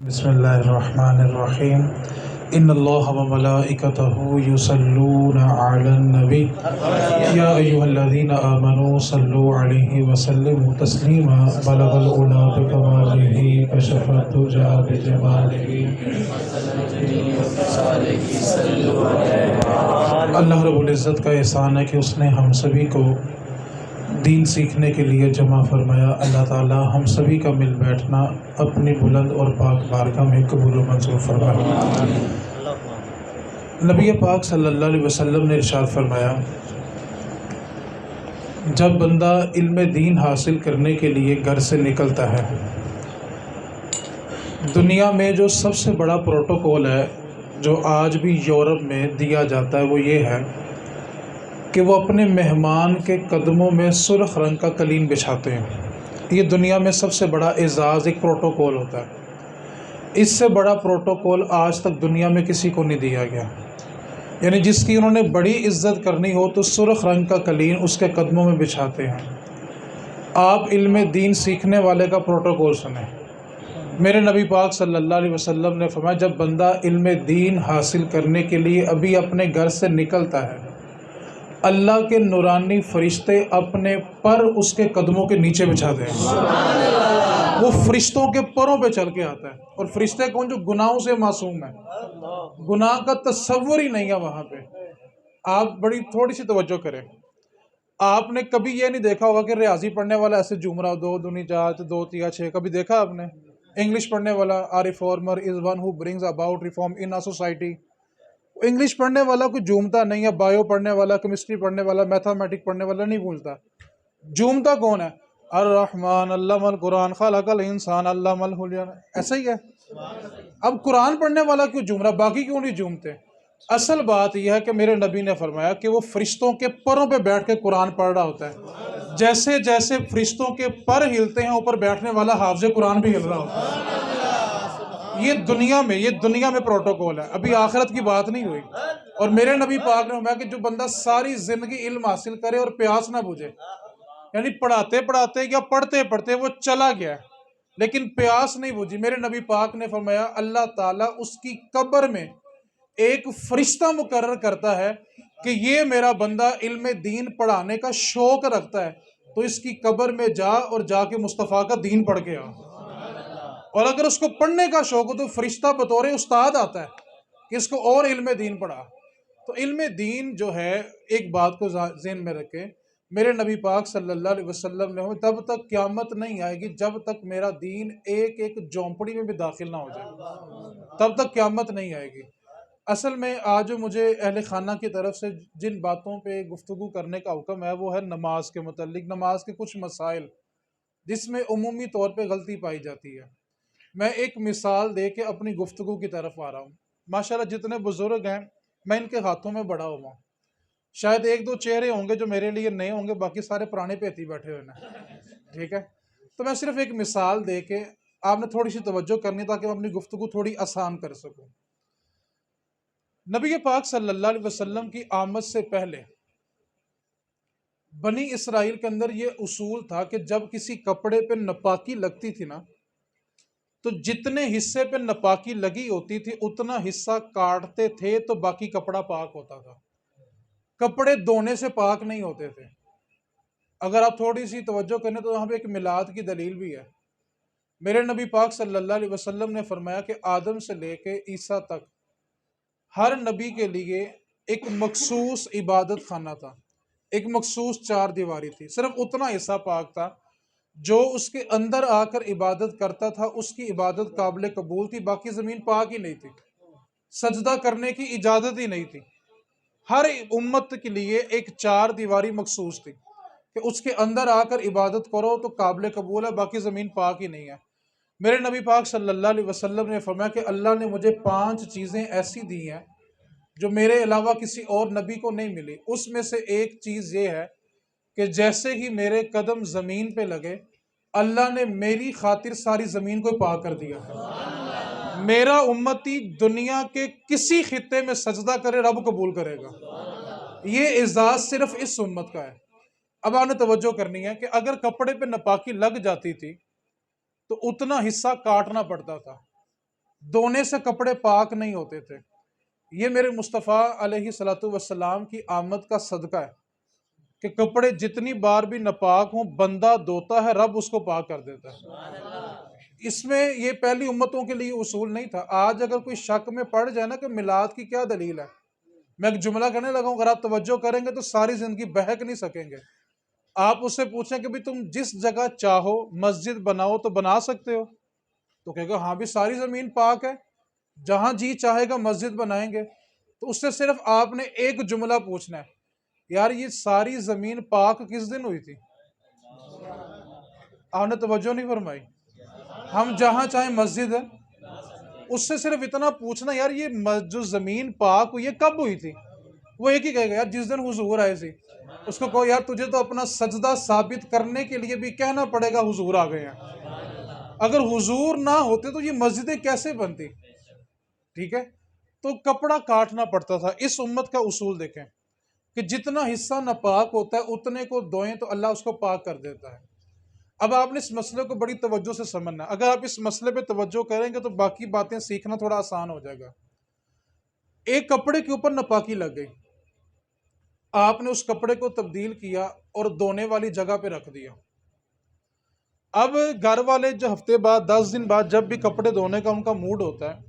بسم اللہ الرحمن الرحیم ان اللہ و ملائکتہ یصلون علی النبی یا ایھا الذین آمنوا صلوا علیہ وسلموا تسلیما بلغ العلا بکمالہ کشف الدجی بجمالہ۔ اللہ رب العزت کا احسان ہے کہ اس نے ہم سبھی کو دین سیکھنے کے لیے جمع فرمایا۔ اللہ تعالی ہم سبھی کا مل بیٹھنا اپنی بلند اور پاک بارگاہ میں قبول و منظور فرمائے۔ نبی پاک صلی اللہ علیہ وسلم نے ارشاد فرمایا، جب بندہ علم دین حاصل کرنے کے لیے گھر سے نکلتا ہے، دنیا میں جو سب سے بڑا پروٹوکول ہے جو آج بھی یورپ میں دیا جاتا ہے وہ یہ ہے کہ وہ اپنے مہمان کے قدموں میں سرخ رنگ کا قلین بچھاتے ہیں۔ یہ دنیا میں سب سے بڑا اعزاز ایک پروٹوکول ہوتا ہے۔ اس سے بڑا پروٹوکول آج تک دنیا میں کسی کو نہیں دیا گیا، یعنی جس کی انہوں نے بڑی عزت کرنی ہو تو سرخ رنگ کا قلین اس کے قدموں میں بچھاتے ہیں۔ آپ علم دین سیکھنے والے کا پروٹوکول سنیں۔ میرے نبی پاک صلی اللہ علیہ وسلم نے فرمایا، جب بندہ علم دین حاصل کرنے کے لیے ابھی اپنے گھر سے نکلتا ہے، اللہ کے نورانی فرشتے اپنے پر اس کے قدموں کے نیچے بچھاتے ہیں۔ وہ فرشتوں کے پروں پہ چل کے آتا ہے، اور فرشتے کون؟ جو گناہوں سے معصوم ہیں، گناہ کا تصور ہی نہیں ہے وہاں پہ۔ آپ بڑی تھوڑی سی توجہ کریں، آپ نے کبھی یہ نہیں دیکھا ہوگا کہ ریاضی پڑھنے والا ایسے جھوم رہا، 2 دونی 4 2 3 6، کبھی دیکھا آپ نے؟ انگلش پڑھنے والا، a reformer is one who brings about reform in a society۔ English پڑھنے والا کوئی جھومتا نہیں ہے، بایو پڑھنے والا، کیمسٹری پڑھنے والا، میتھمیٹک پڑھنے والا نہیں پوچھتا۔ جھومتا کون ہے؟ الرحمن علم القرآن خلق الانسان علم البیان، ایسا ہی ہے۔ اب قرآن پڑھنے والا کیوں جھوم رہا، باقی کیوں نہیں جھومتے؟ اصل بات یہ ہے کہ میرے نبی نے فرمایا کہ وہ فرشتوں کے پروں پہ بیٹھ کے قرآن پڑھ رہا ہوتا ہے۔ جیسے جیسے فرشتوں کے پر ہلتے ہیں، اوپر بیٹھنے والا حافظ قرآن بھی ہل رہا ہوتا ہے۔ یہ دنیا میں پروٹوکول ہے، ابھی آخرت کی بات نہیں ہوئی۔ اور میرے نبی پاک نے فرمایا کہ جو بندہ ساری زندگی علم حاصل کرے اور پیاس نہ بجھے، یعنی پڑھاتے پڑھاتے یا پڑھتے پڑھتے وہ چلا گیا لیکن پیاس نہیں بجھی، میرے نبی پاک نے فرمایا اللہ تعالیٰ اس کی قبر میں ایک فرشتہ مقرر کرتا ہے کہ یہ میرا بندہ علم دین پڑھانے کا شوق رکھتا ہے، تو اس کی قبر میں جا اور جا کے مصطفیٰ کا دین پڑھ کے آ۔ اور اگر اس کو پڑھنے کا شوق ہو تو فرشتہ بطور استاد آتا ہے کہ اس کو اور علم دین پڑھا۔ تو علم دین جو ہے، ایک بات کو ذہن میں رکھیں، میرے نبی پاک صلی اللہ علیہ وسلم نے تب تک قیامت نہیں آئے گی جب تک میرا دین ایک ایک جھونپڑی میں بھی داخل نہ ہو جائے، تب تک قیامت نہیں آئے گی۔ اصل میں آج مجھے اہل خانہ کی طرف سے جن باتوں پہ گفتگو کرنے کا حکم ہے وہ ہے نماز کے متعلق، نماز کے کچھ مسائل جس میں عمومی طور پہ غلطی پائی جاتی ہے۔ میں ایک مثال دے کے اپنی گفتگو کی طرف آ رہا ہوں۔ ماشاءاللہ جتنے بزرگ ہیں میں ان کے ہاتھوں میں بڑا ہوا ہوں، شاید 1 2 چہرے ہوں گے جو میرے لیے نئے ہوں گے، باقی سارے پرانے پیتی بیٹھے ہوئے ہیں، ٹھیک ہے؟ تو میں صرف ایک مثال دے کے آپ نے تھوڑی سی توجہ کرنی تاکہ میں اپنی گفتگو تھوڑی آسان کر سکوں۔ نبی پاک صلی اللہ علیہ وسلم کی آمد سے پہلے بنی اسرائیل کے اندر یہ اصول تھا کہ جب کسی کپڑے پہ نپاکی لگتی تھی نا، تو جتنے حصے پہ نپاکی لگی ہوتی تھی اتنا حصہ کاٹتے تھے تو باقی کپڑا پاک ہوتا تھا۔ کپڑے دھونے سے پاک نہیں ہوتے تھے۔ اگر آپ تھوڑی سی توجہ کریں تو یہاں پہ ایک میلاد کی دلیل بھی ہے۔ میرے نبی پاک صلی اللہ علیہ وسلم نے فرمایا کہ آدم سے لے کے عیسیٰ تک ہر نبی کے لیے ایک مخصوص عبادت خانہ تھا، ایک مخصوص 4 دیواری تھی، صرف اتنا حصہ پاک تھا جو اس کے اندر آ کر عبادت کرتا تھا اس کی عبادت قابل قبول تھی، باقی زمین پاک ہی نہیں تھی، سجدہ کرنے کی اجازت ہی نہیں تھی۔ ہر امت کے لیے ایک 4 دیواری مخصوص تھی کہ اس کے اندر آ کر عبادت کرو تو قابل قبول ہے، باقی زمین پاک ہی نہیں ہے۔ میرے نبی پاک صلی اللہ علیہ وسلم نے فرمایا کہ اللہ نے مجھے 5 چیزیں ایسی دی ہیں جو میرے علاوہ کسی اور نبی کو نہیں ملی۔ اس میں سے ایک چیز یہ ہے کہ جیسے ہی میرے قدم زمین پہ لگے اللہ نے میری خاطر ساری زمین کو پاک کر دیا ہے۔ میرا امتی دنیا کے کسی خطے میں سجدہ کرے رب قبول کرے گا۔ یہ اعزاز صرف اس امت کا ہے۔ اب آپ نے توجہ کرنی ہے کہ اگر کپڑے پہ نپاکی لگ جاتی تھی تو اتنا حصہ کاٹنا پڑتا تھا، دھونے سے کپڑے پاک نہیں ہوتے تھے۔ یہ میرے مصطفیٰ علیہ الصلوۃ والسلام کی آمد کا صدقہ ہے کہ کپڑے جتنی بار بھی ناپاک ہوں، بندہ دھوتا ہے، رب اس کو پاک کر دیتا ہے۔ اس میں یہ پہلی امتوں کے لیے اصول نہیں تھا۔ آج اگر کوئی شک میں پڑ جائے نا کہ میلاد کی کیا دلیل ہے، میں ایک جملہ کہنے لگا ہوں، اگر آپ توجہ کریں گے تو ساری زندگی بہک نہیں سکیں گے۔ آپ اس سے پوچھیں کہ بھی تم جس جگہ چاہو مسجد بناؤ تو بنا سکتے ہو، تو کہے گا ہاں بھی ساری زمین پاک ہے، جہاں جی چاہے گا مسجد بنائیں گے۔ تو اس سے صرف آپ نے ایک جملہ پوچھنا ہے، یار یہ ساری زمین پاک کس دن ہوئی تھی؟ آپ نے توجہ نہیں فرمائی۔ ہم جہاں چاہیں مسجد ہے، اس سے صرف اتنا پوچھنا، یار یہ جو زمین پاک ہوئی ہے کب ہوئی تھی؟ وہ ایک ہی کہے گا، یار جس دن حضور آئے تھے۔ اس کو کہو یار تجھے تو اپنا سجدہ ثابت کرنے کے لیے بھی کہنا پڑے گا حضور آ گئے ہیں۔ اگر حضور نہ ہوتے تو یہ مسجدیں کیسے بنتی؟ ٹھیک ہے، تو کپڑا کاٹنا پڑتا تھا۔ اس امت کا اصول دیکھیں کہ جتنا حصہ ناپاک ہوتا ہے اتنے کو دھوئیں تو اللہ اس کو پاک کر دیتا ہے۔ اب آپ نے اس مسئلے کو بڑی توجہ سے سمجھنا ہے۔ اگر آپ اس مسئلے پہ توجہ کریں گے تو باقی باتیں سیکھنا تھوڑا آسان ہو جائے گا۔ ایک کپڑے کے اوپر ناپاکی لگ گئی، آپ نے اس کپڑے کو تبدیل کیا اور دھونے والی جگہ پہ رکھ دیا۔ اب گھر والے جو ہفتے بعد 10 دن بعد جب بھی کپڑے دھونے کا ان کا موڈ ہوتا ہے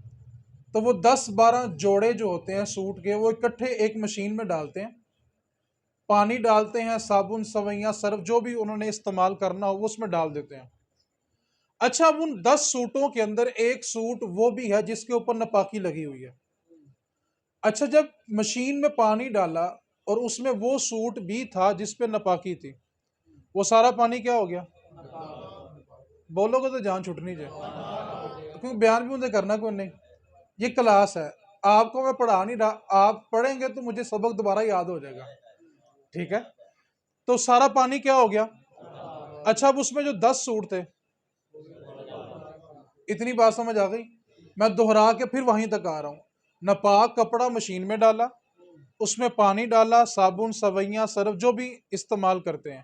تو وہ 10-12 جوڑے جو ہوتے ہیں سوٹ کے وہ اکٹھے ایک مشین میں ڈالتے ہیں، پانی ڈالتے ہیں، صابن، سوئیاں، سرف جو بھی انہوں نے استعمال کرنا ہو وہ اس میں ڈال دیتے ہیں۔ اچھا، اب ان 10 سوٹوں کے اندر ایک سوٹ وہ بھی ہے جس کے اوپر ناپاکی لگی ہوئی ہے۔ اچھا، جب مشین میں پانی ڈالا اور اس میں وہ سوٹ بھی تھا جس پہ ناپاکی تھی، وہ سارا پانی کیا ہو گیا؟ بولو گے تو جان چھٹنی جائے، کیونکہ بیان بھی مجھے کرنا کوئی نہیں۔ یہ کلاس ہے، آپ کو میں پڑھا نہیں رہا، آپ پڑھیں گے تو مجھے سبق دوبارہ یاد ہو جائے گا، ٹھیک ہے؟ تو سارا پانی کیا ہو گیا؟ اچھا، اب اس میں جو 10 سوٹ تھے، اتنی بات سمجھ آ گئی؟ میں دہرا کے پھر وہیں تک آ رہا ہوں۔ ناپاک کپڑا مشین میں ڈالا، اس میں پانی ڈالا، صابن، سوئیاں، سرف جو بھی استعمال کرتے ہیں۔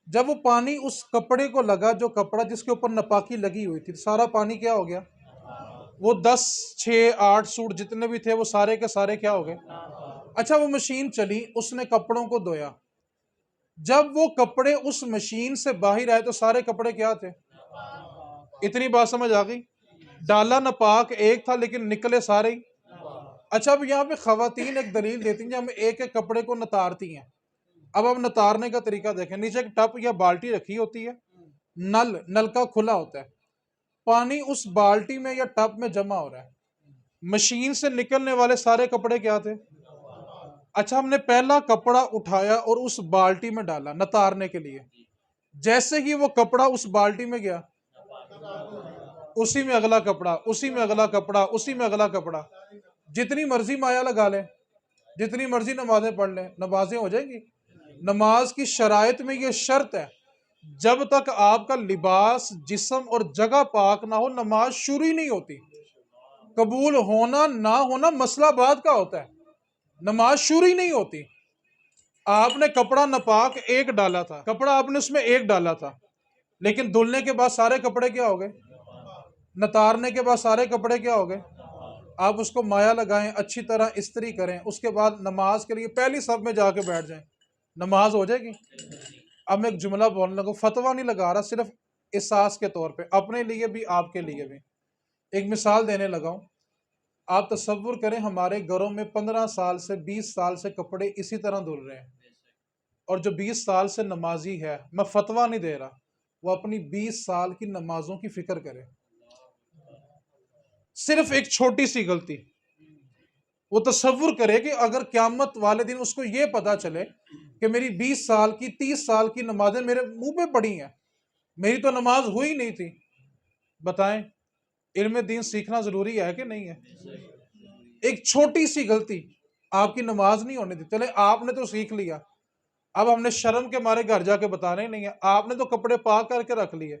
جب وہ پانی اس کپڑے کو لگا، جو کپڑا جس کے اوپر ناپاکی لگی ہوئی تھی، سارا پانی کیا ہو گیا؟ وہ 10، 6، 8 سوٹ جتنے بھی تھے وہ سارے کے سارے کیا ہو گئے؟ اچھا، وہ مشین چلی، اس نے کپڑوں کو دھویا۔ جب وہ کپڑے اس مشین سے باہر آئے تو سارے کپڑے کیا تھے؟ اتنی بات سمجھ آ گئی؟ ڈالا ناپاک ایک تھا لیکن نکلے سارے ہی۔ اچھا، اب یہاں پہ خواتین ایک دلیل دیتی ہیں، ہم ایک ایک کپڑے کو نتارتی ہیں۔ اب نتارنے کا طریقہ دیکھیں، نیچے ایک ٹپ یا بالٹی رکھی ہوتی ہے، نلکا کھلا ہوتا ہے، پانی اس بالٹی میں یا ٹپ میں جمع ہو رہا ہے، مشین سے نکلنے والے سارے کپڑے کیا تھے؟ اچھا، ہم نے پہلا کپڑا اٹھایا اور اس بالٹی میں ڈالا نتارنے کے لیے، جیسے ہی وہ کپڑا اس بالٹی میں گیا، اسی میں اگلا کپڑا، اسی میں اگلا کپڑا، اسی میں اگلا کپڑا، جتنی مرضی مایا لگا لیں، جتنی مرضی نمازیں پڑھ لیں، نمازیں ہو جائیں گی؟ نماز کی شرائط میں یہ شرط ہے، جب تک آپ کا لباس، جسم اور جگہ پاک نہ ہو نماز شروع ہی نہیں ہوتی۔ قبول ہونا نہ ہونا مسئلہ بعد کا ہوتا ہے، نماز شروع ہی نہیں ہوتی۔ آپ نے کپڑا ناپاک ایک ڈالا تھا، کپڑا آپ نے اس میں ایک ڈالا تھا، لیکن دھلنے کے بعد سارے کپڑے کیا ہو گئے؟ نتارنے کے بعد سارے کپڑے کیا ہو گئے؟ آپ اس کو مایا لگائیں، اچھی طرح استری کریں، اس کے بعد نماز کے لیے پہلی صف میں جا کے بیٹھ جائیں، نماز ہو جائے گی؟ اب میں ایک جملہ بولنے لگا، فتویٰ نہیں لگا رہا، صرف احساس کے طور پہ، اپنے لیے بھی آپ کے لیے بھی ایک مثال دینے لگا ہوں۔ آپ تصور کریں ہمارے گھروں میں 15 سال سے 20 سال سے کپڑے اسی طرح دھل رہے ہیں، اور جو 20 سال سے نمازی ہے، میں فتویٰ نہیں دے رہا، وہ اپنی 20 سال کی نمازوں کی فکر کرے۔ صرف ایک چھوٹی سی غلطی، وہ تصور کرے کہ اگر قیامت والے دن اس کو یہ پتا چلے کہ میری 20 سال کی 30 سال کی نمازیں میرے منہ پہ پڑی ہیں، میری تو نماز ہوئی نہیں تھی، بتائیں علم دین سیکھنا ضروری ہے کہ نہیں ہے؟ ایک چھوٹی سی غلطی آپ کی نماز نہیں ہونے دی، چلے آپ نے تو سیکھ لیا، اب ہم نے شرم کے مارے گھر جا کے بتانا ہی نہیں ہے، آپ نے تو کپڑے پاک کر کے رکھ لیے،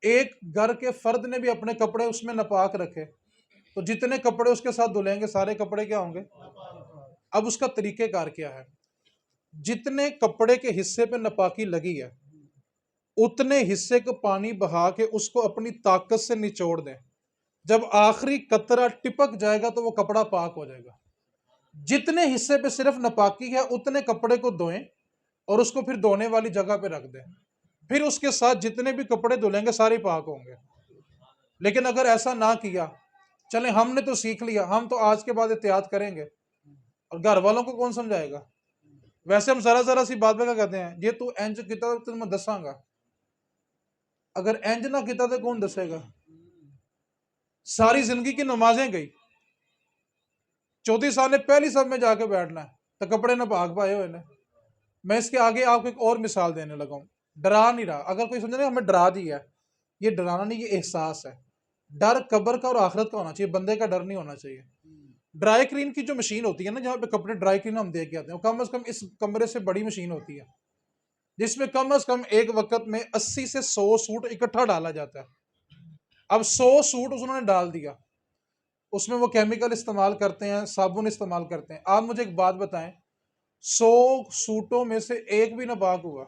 ایک گھر کے فرد نے بھی اپنے کپڑے اس میں ناپاک رکھے تو جتنے کپڑے اس کے ساتھ دھلیں گے سارے کپڑے کیا ہوں گے؟ اب اس کا طریقہ کار کیا ہے؟ جتنے کپڑے کے حصے پہ ناپاکی لگی ہے اتنے حصے کو پانی بہا کے اس کو اپنی طاقت سے نچوڑ دیں، جب آخری قطرہ ٹپک جائے گا تو وہ کپڑا پاک ہو جائے گا. جتنے حصے پہ صرف ناپاکی ہے اتنے کپڑے کو دھوئیں اور اس کو پھر دھونے والی جگہ پہ رکھ دیں. پھر اس کے ساتھ جتنے بھی کپڑے دھلیں گے سارے پاک ہوں گے. لیکن اگر ایسا نہ کیا، چلیں ہم نے تو سیکھ لیا، ہم تو آج کے بعد احتیاط کریں گے، اور گھر والوں کو کون سمجھائے گا؟ ویسے ہم ذرا ذرا سی بات پہ کیا کہتے ہیں، یہ تو اینج کیتا تو میں دساں گا. اگر اینج نہ کیتا تو کون دسے گا؟ ساری زندگی کی نمازیں گئی، 34 سال نے پہلی سب میں جا کے بیٹھنا ہے تو کپڑے نہ پاک پائے ہوئے نے. میں اس کے آگے آپ کو ایک اور مثال دینے لگا ہوں. ڈرا نہیں رہا، اگر کوئی سمجھے نا ہمیں ڈرا دیا ہے، یہ ڈرانا نہیں، یہ احساس ہے. ڈر قبر کا اور آخرت کا ہونا چاہیے، بندے کا ڈر نہیں ہونا چاہیے. ڈرائی کلین کی جو مشین ہوتی ہے نا، جہاں پہ کپڑے ڈرائی کلین ہم دے کے آتے ہیں، وہ کم از کم اس کمرے سے بڑی مشین ہوتی ہے، جس میں کم از کم ایک وقت میں 80 سے 100 سوٹ اکٹھا ڈالا جاتا ہے. اب 100 سوٹ انہوں نے ڈال دیا، اس میں وہ کیمیکل استعمال کرتے ہیں، صابن استعمال کرتے ہیں. آپ مجھے ایک بات بتائیں، 100 سوٹوں میں سے ایک بھی نہ پاک ہوا؟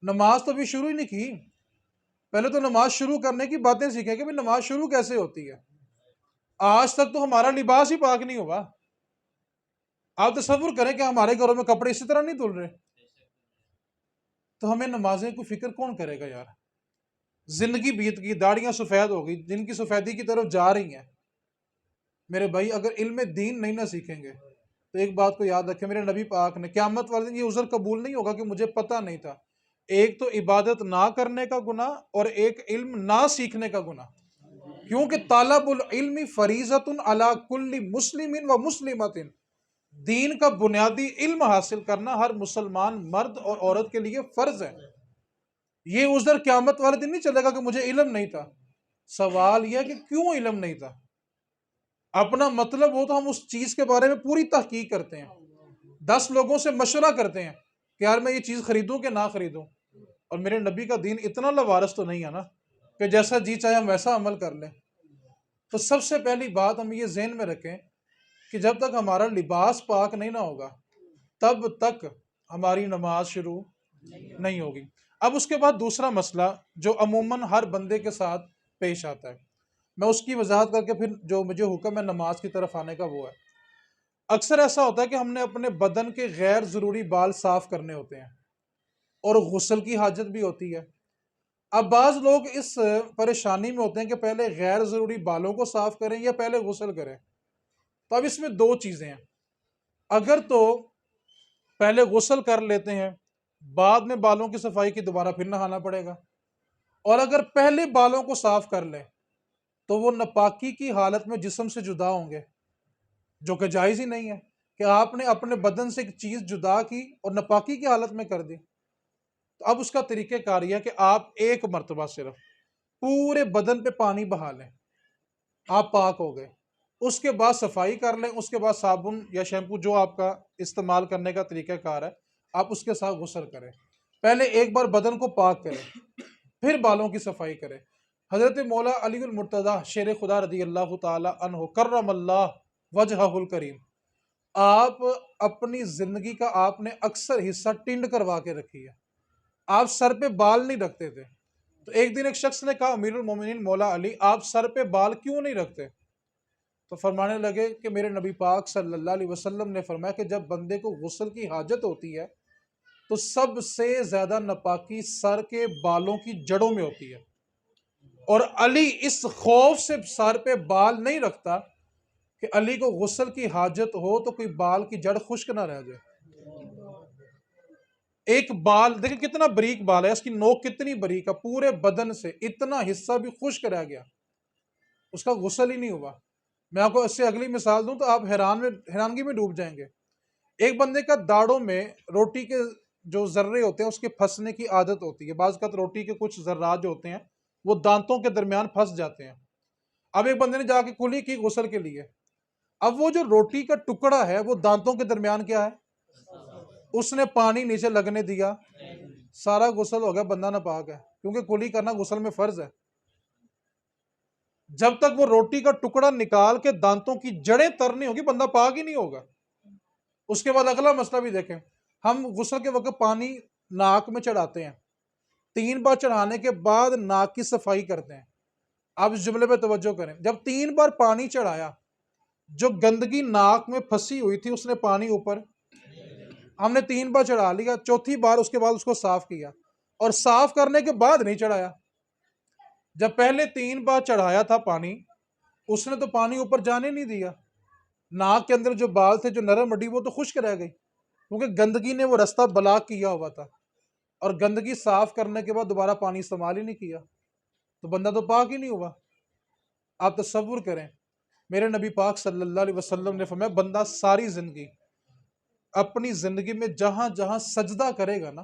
نماز تو ابھی شروع ہی نہیں کی. پہلے تو نماز شروع کرنے کی باتیں سیکھیں کہ نماز شروع کیسے ہوتی ہے. آج تک تو ہمارا لباس ہی پاک نہیں ہوا. آپ تصور کریں کہ ہمارے گھروں میں کپڑے اسی طرح نہیں دھل رہے، تو ہمیں نمازیں کو فکر کون کرے گا یار؟ زندگی بیت گئی، داڑیاں سفید ہو گئی، جن کی سفیدی کی طرف جا رہی ہیں. میرے بھائی اگر علم دین نہیں نہ سیکھیں گے تو ایک بات کو یاد رکھیں، میرے نبی پاک نے قیامت والے دن یہ عذر قبول نہیں ہوگا کہ مجھے پتہ نہیں تھا. ایک تو عبادت نہ کرنے کا گناہ اور ایک علم نہ سیکھنے کا گناہ. کیونکہ طالب العلم فریضۃ علی کل مسلم و مسلمۃ، دین کا بنیادی علم حاصل کرنا ہر مسلمان مرد اور عورت کے لیے فرض ہے. یہ عذر قیامت والے دن نہیں چلے گا کہ مجھے علم نہیں تھا. سوال یہ ہے کہ کیوں علم نہیں تھا؟ اپنا مطلب ہو تو ہم اس چیز کے بارے میں پوری تحقیق کرتے ہیں، 10 لوگوں سے مشورہ کرتے ہیں کہ یار میں یہ چیز خریدوں کہ نہ خریدوں. اور میرے نبی کا دین اتنا لوارس تو نہیں ہے نا کہ جیسا جی چاہے ہم ویسا عمل کر لیں. تو سب سے پہلی بات ہم یہ ذہن میں رکھیں کہ جب تک ہمارا لباس پاک نہیں نہ ہوگا تب تک ہماری نماز شروع نہیں ہوگی. اب اس کے بعد دوسرا مسئلہ جو عموماً ہر بندے کے ساتھ پیش آتا ہے، میں اس کی وضاحت کر کے پھر جو مجھے حکم ہے نماز کی طرف آنے کا وہ ہے. اکثر ایسا ہوتا ہے کہ ہم نے اپنے بدن کے غیر ضروری بال صاف کرنے ہوتے ہیں اور غسل کی حاجت بھی ہوتی ہے. اب بعض لوگ اس پریشانی میں ہوتے ہیں کہ پہلے غیر ضروری بالوں کو صاف کریں یا پہلے غسل کریں. تو اب اس میں دو چیزیں ہیں. اگر تو پہلے غسل کر لیتے ہیں، بعد میں بالوں کی صفائی کی دوبارہ پھر نہانا پڑے گا. اور اگر پہلے بالوں کو صاف کر لیں تو وہ ناپاکی کی حالت میں جسم سے جدا ہوں گے، جو کہ جائز ہی نہیں ہے کہ آپ نے اپنے بدن سے ایک چیز جدا کی اور ناپاکی کی حالت میں کر دی. تو اب اس کا طریقہ کار یہ ہے کہ آپ ایک مرتبہ صرف پورے بدن پہ پانی بہا لیں، آپ پاک ہو گئے. اس کے بعد صفائی کر لیں، اس کے بعد صابن یا شیمپو جو آپ کا استعمال کرنے کا طریقہ کار ہے آپ اس کے ساتھ غسل کریں. پہلے ایک بار بدن کو پاک کریں، پھر بالوں کی صفائی کریں. حضرت مولا علی المرتضیٰ شیر خدا رضی اللہ تعالی عنہ کرم اللہ وجہہ الکریم، آپ اپنی زندگی کا آپ نے اکثر حصہ ٹنڈ کروا کے رکھی ہے. آپ سر پہ بال نہیں رکھتے تھے. تو ایک دن ایک شخص نے کہا امیر المومنین مولا علی آپ سر پہ بال کیوں نہیں رکھتے؟ تو فرمانے لگے کہ میرے نبی پاک صلی اللہ علیہ وسلم نے فرمایا کہ جب بندے کو غسل کی حاجت ہوتی ہے تو سب سے زیادہ ناپاکی سر کے بالوں کی جڑوں میں ہوتی ہے. اور علی اس خوف سے سر پہ بال نہیں رکھتا کہ علی کو غسل کی حاجت ہو تو کوئی بال کی جڑ خشک نہ رہ جائے. ایک بال دیکھیں کتنا بریک بال ہے، اس کی نوک کتنی بریک ہے، پورے بدن سے اتنا حصہ بھی خشک رہ گیا، اس کا غسل ہی نہیں ہوا. میں آپ کو اس سے اگلی مثال دوں تو آپ حیرانگی میں ڈوب جائیں گے. ایک بندے کا داڑوں میں روٹی کے جو ذرے ہوتے ہیں اس کے پھنسنے کی عادت ہوتی ہے. بعض اوقات روٹی کے کچھ ذرات جو ہوتے ہیں وہ دانتوں کے درمیان پھنس جاتے ہیں. اب ایک بندے نے جا کے کلی کی غسل کے لیے، اب وہ جو روٹی کا ٹکڑا ہے وہ دانتوں کے درمیان کیا ہے، اس نے پانی نیچے لگنے دیا، سارا غسل ہو گیا، بندہ ناپاک ہے، کیونکہ کلی کرنا غسل میں فرض ہے. جب تک وہ روٹی کا ٹکڑا نکال کے دانتوں کی جڑیں تر نہیں ہوگی بندہ پاک ہی نہیں ہوگا. اس کے بعد اگلا مسئلہ بھی دیکھیں، ہم غسل کے وقت پانی ناک میں چڑھاتے ہیں، 3 بار چڑھانے کے بعد ناک کی صفائی کرتے ہیں۔ آپ اس جملے پہ توجہ کریں، جب 3 بار پانی چڑھایا، جو گندگی ناک میں پھنسی ہوئی تھی اس نے پانی اوپر، ہم نے 3 بار چڑھا لیا، چوتھی بار اس کے بعد اس کو صاف کیا، اور صاف کرنے کے بعد نہیں چڑھایا۔ جب پہلے 3 بار چڑھایا تھا پانی، اس نے تو پانی اوپر جانے نہیں دیا، ناک کے اندر جو بال تھے، جو نرم ہڈی، وہ تو خشک رہ گئی، کیونکہ گندگی نے وہ رستہ بلاک کیا ہوا تھا، اور گندگی صاف کرنے کے بعد دوبارہ پانی استعمال ہی نہیں کیا، تو بندہ تو پاک ہی نہیں ہوا۔ آپ تصور کریں، میرے نبی پاک صلی اللہ علیہ وسلم نے فرمایا بندہ ساری زندگی، اپنی زندگی میں جہاں جہاں سجدہ کرے گا نا،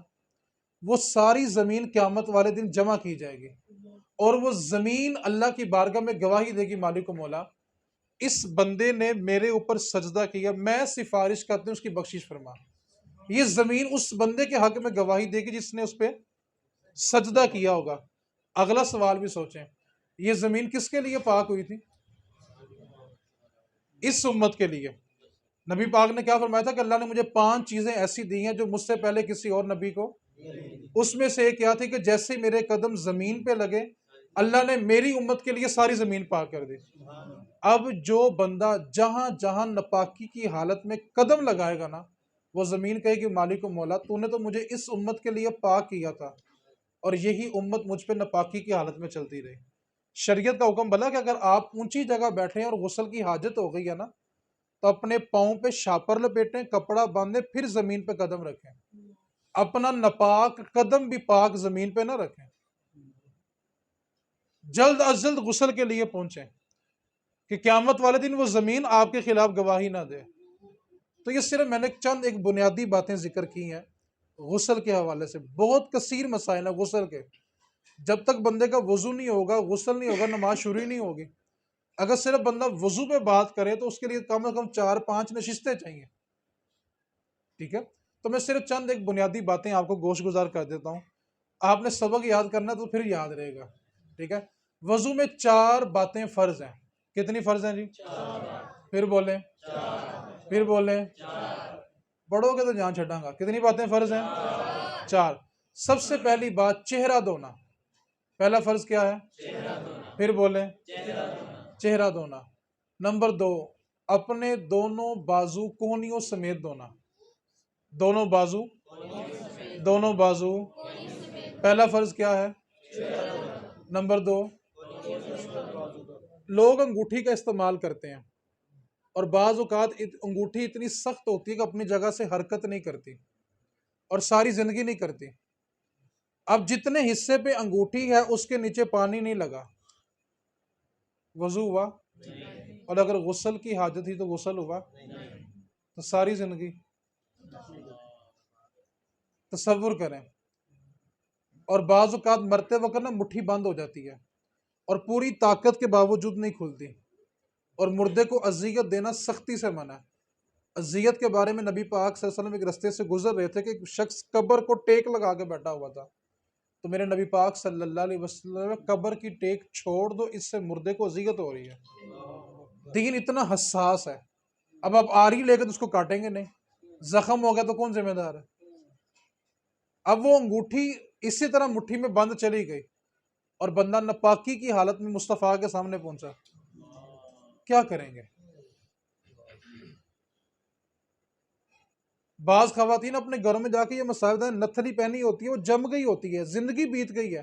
وہ ساری زمین قیامت والے دن جمع کی جائے گی، اور وہ زمین اللہ کی بارگاہ میں گواہی دے گی، مالک و مولا اس بندے نے میرے اوپر سجدہ کیا، میں سفارش کرتی ہوں اس کی بخشش فرما۔ یہ زمین اس بندے کے حق میں گواہی دے گی جس نے اس پہ سجدہ کیا ہوگا۔ اگلا سوال بھی سوچیں، یہ زمین کس کے لیے پاک ہوئی تھی؟ اس امت کے لیے۔ نبی پاک نے کیا فرمایا تھا کہ اللہ نے مجھے 5 چیزیں ایسی دی ہیں جو مجھ سے پہلے کسی اور نبی کو، اس میں سے ایک کیا تھی کہ جیسے میرے قدم زمین پہ لگے، اللہ نے میری امت کے لیے ساری زمین پاک کر دی۔ اب جو بندہ جہاں جہاں ناپاکی کی حالت میں قدم لگائے گا نا، وہ زمین کہے گی مالک و مولا تو نے تو مجھے اس امت کے لیے پاک کیا تھا، اور یہی امت مجھ پہ ناپاکی کی حالت میں چلتی رہی۔ شریعت کا حکم بلا کہ اگر آپ اونچی جگہ بیٹھے ہیں اور غسل کی حاجت ہو گئی ہے نا، تو اپنے پاؤں پہ شاپر لپیٹیں، کپڑا باندھیں، پھر زمین پہ قدم رکھیں، اپنا ناپاک قدم بھی پاک زمین پہ نہ رکھیں، جلد از جلد غسل کے لیے پہنچیں کہ قیامت والے دن وہ زمین آپ کے خلاف گواہی نہ دے۔ تو یہ صرف میں نے چند ایک بنیادی باتیں ذکر کی ہیں غسل کے حوالے سے، بہت کثیر مسائل ہیں غسل کے۔ جب تک بندے کا وضو نہیں ہوگا، غسل نہیں ہوگا، نماز شروع نہیں ہوگی۔ اگر صرف بندہ وضو پہ بات کرے تو اس کے لیے کم از کم 4-5 نشستیں چاہیے، ٹھیک ہے؟ تو میں صرف چند ایک بنیادی باتیں آپ کو گوش گزار کر دیتا ہوں، آپ نے سبق یاد کرنا تو پھر یاد رہے گا، ٹھیک ہے؟ وضو میں 4 باتیں فرض ہیں۔ کتنی فرض ہیں جی؟ پھر بولیں، پھر بولیں، بڑوں کے تو جان چھٹاں گا۔ کتنی باتیں فرض ہیں؟ 4۔ سب سے پہلی بات چہرہ دھونا، پہلا فرض کیا ہے؟ پھر بولیں، چہرہ دھونا۔ نمبر 2، اپنے دونوں بازو کونیوں سمیت دھونا، دونوں بازو، دونوں بازو، پہلا فرض کیا ہے؟ نمبر 2، لوگ انگوٹھی کا استعمال کرتے ہیں، اور بعض اوقات انگوٹھی اتنی سخت ہوتی ہے کہ اپنی جگہ سے حرکت نہیں کرتی، اور ساری زندگی نہیں کرتی۔ اب جتنے حصے پہ انگوٹھی ہے اس کے نیچے پانی نہیں لگا، وضو ہوا؟ اور اگر غسل کی حاجت تھی تو غسل ہوا؟ تو ساری زندگی تصور کریں۔ اور بعض اوقات مرتے وقت نا مٹھی بند ہو جاتی ہے اور پوری طاقت کے باوجود نہیں کھلتی، اور مردے کو اذیت دینا سختی سے منع ہے۔ اذیت کے بارے میں نبی پاک صلی اللہ علیہ وسلم ایک رستے سے گزر رہے تھے کہ ایک شخص قبر کو ٹیک لگا کے بیٹھا ہوا تھا، تو میرے نبی پاک صلی اللہ علیہ وسلم قبر کی ٹیک چھوڑ دو، اس سے مردے کو اذیت ہو رہی ہے۔ دین اتنا حساس ہے۔ اب آپ آری لے کے تو اس کو کاٹیں گے نہیں، زخم ہو گیا تو کون ذمہ دار ہے؟ اب وہ انگوٹھی اسی طرح مٹھی میں بند چلی گئی، اور بندہ ناپاکی کی حالت میں مصطفیٰ کے سامنے پہنچا، کیا کریں گے؟ بعض خواتین اپنے گھروں میں جا کے یہ مسائل ہیں، نتھنی پہنی ہوتی ہے، وہ جم گئی ہوتی ہے، زندگی بیت گئی ہے،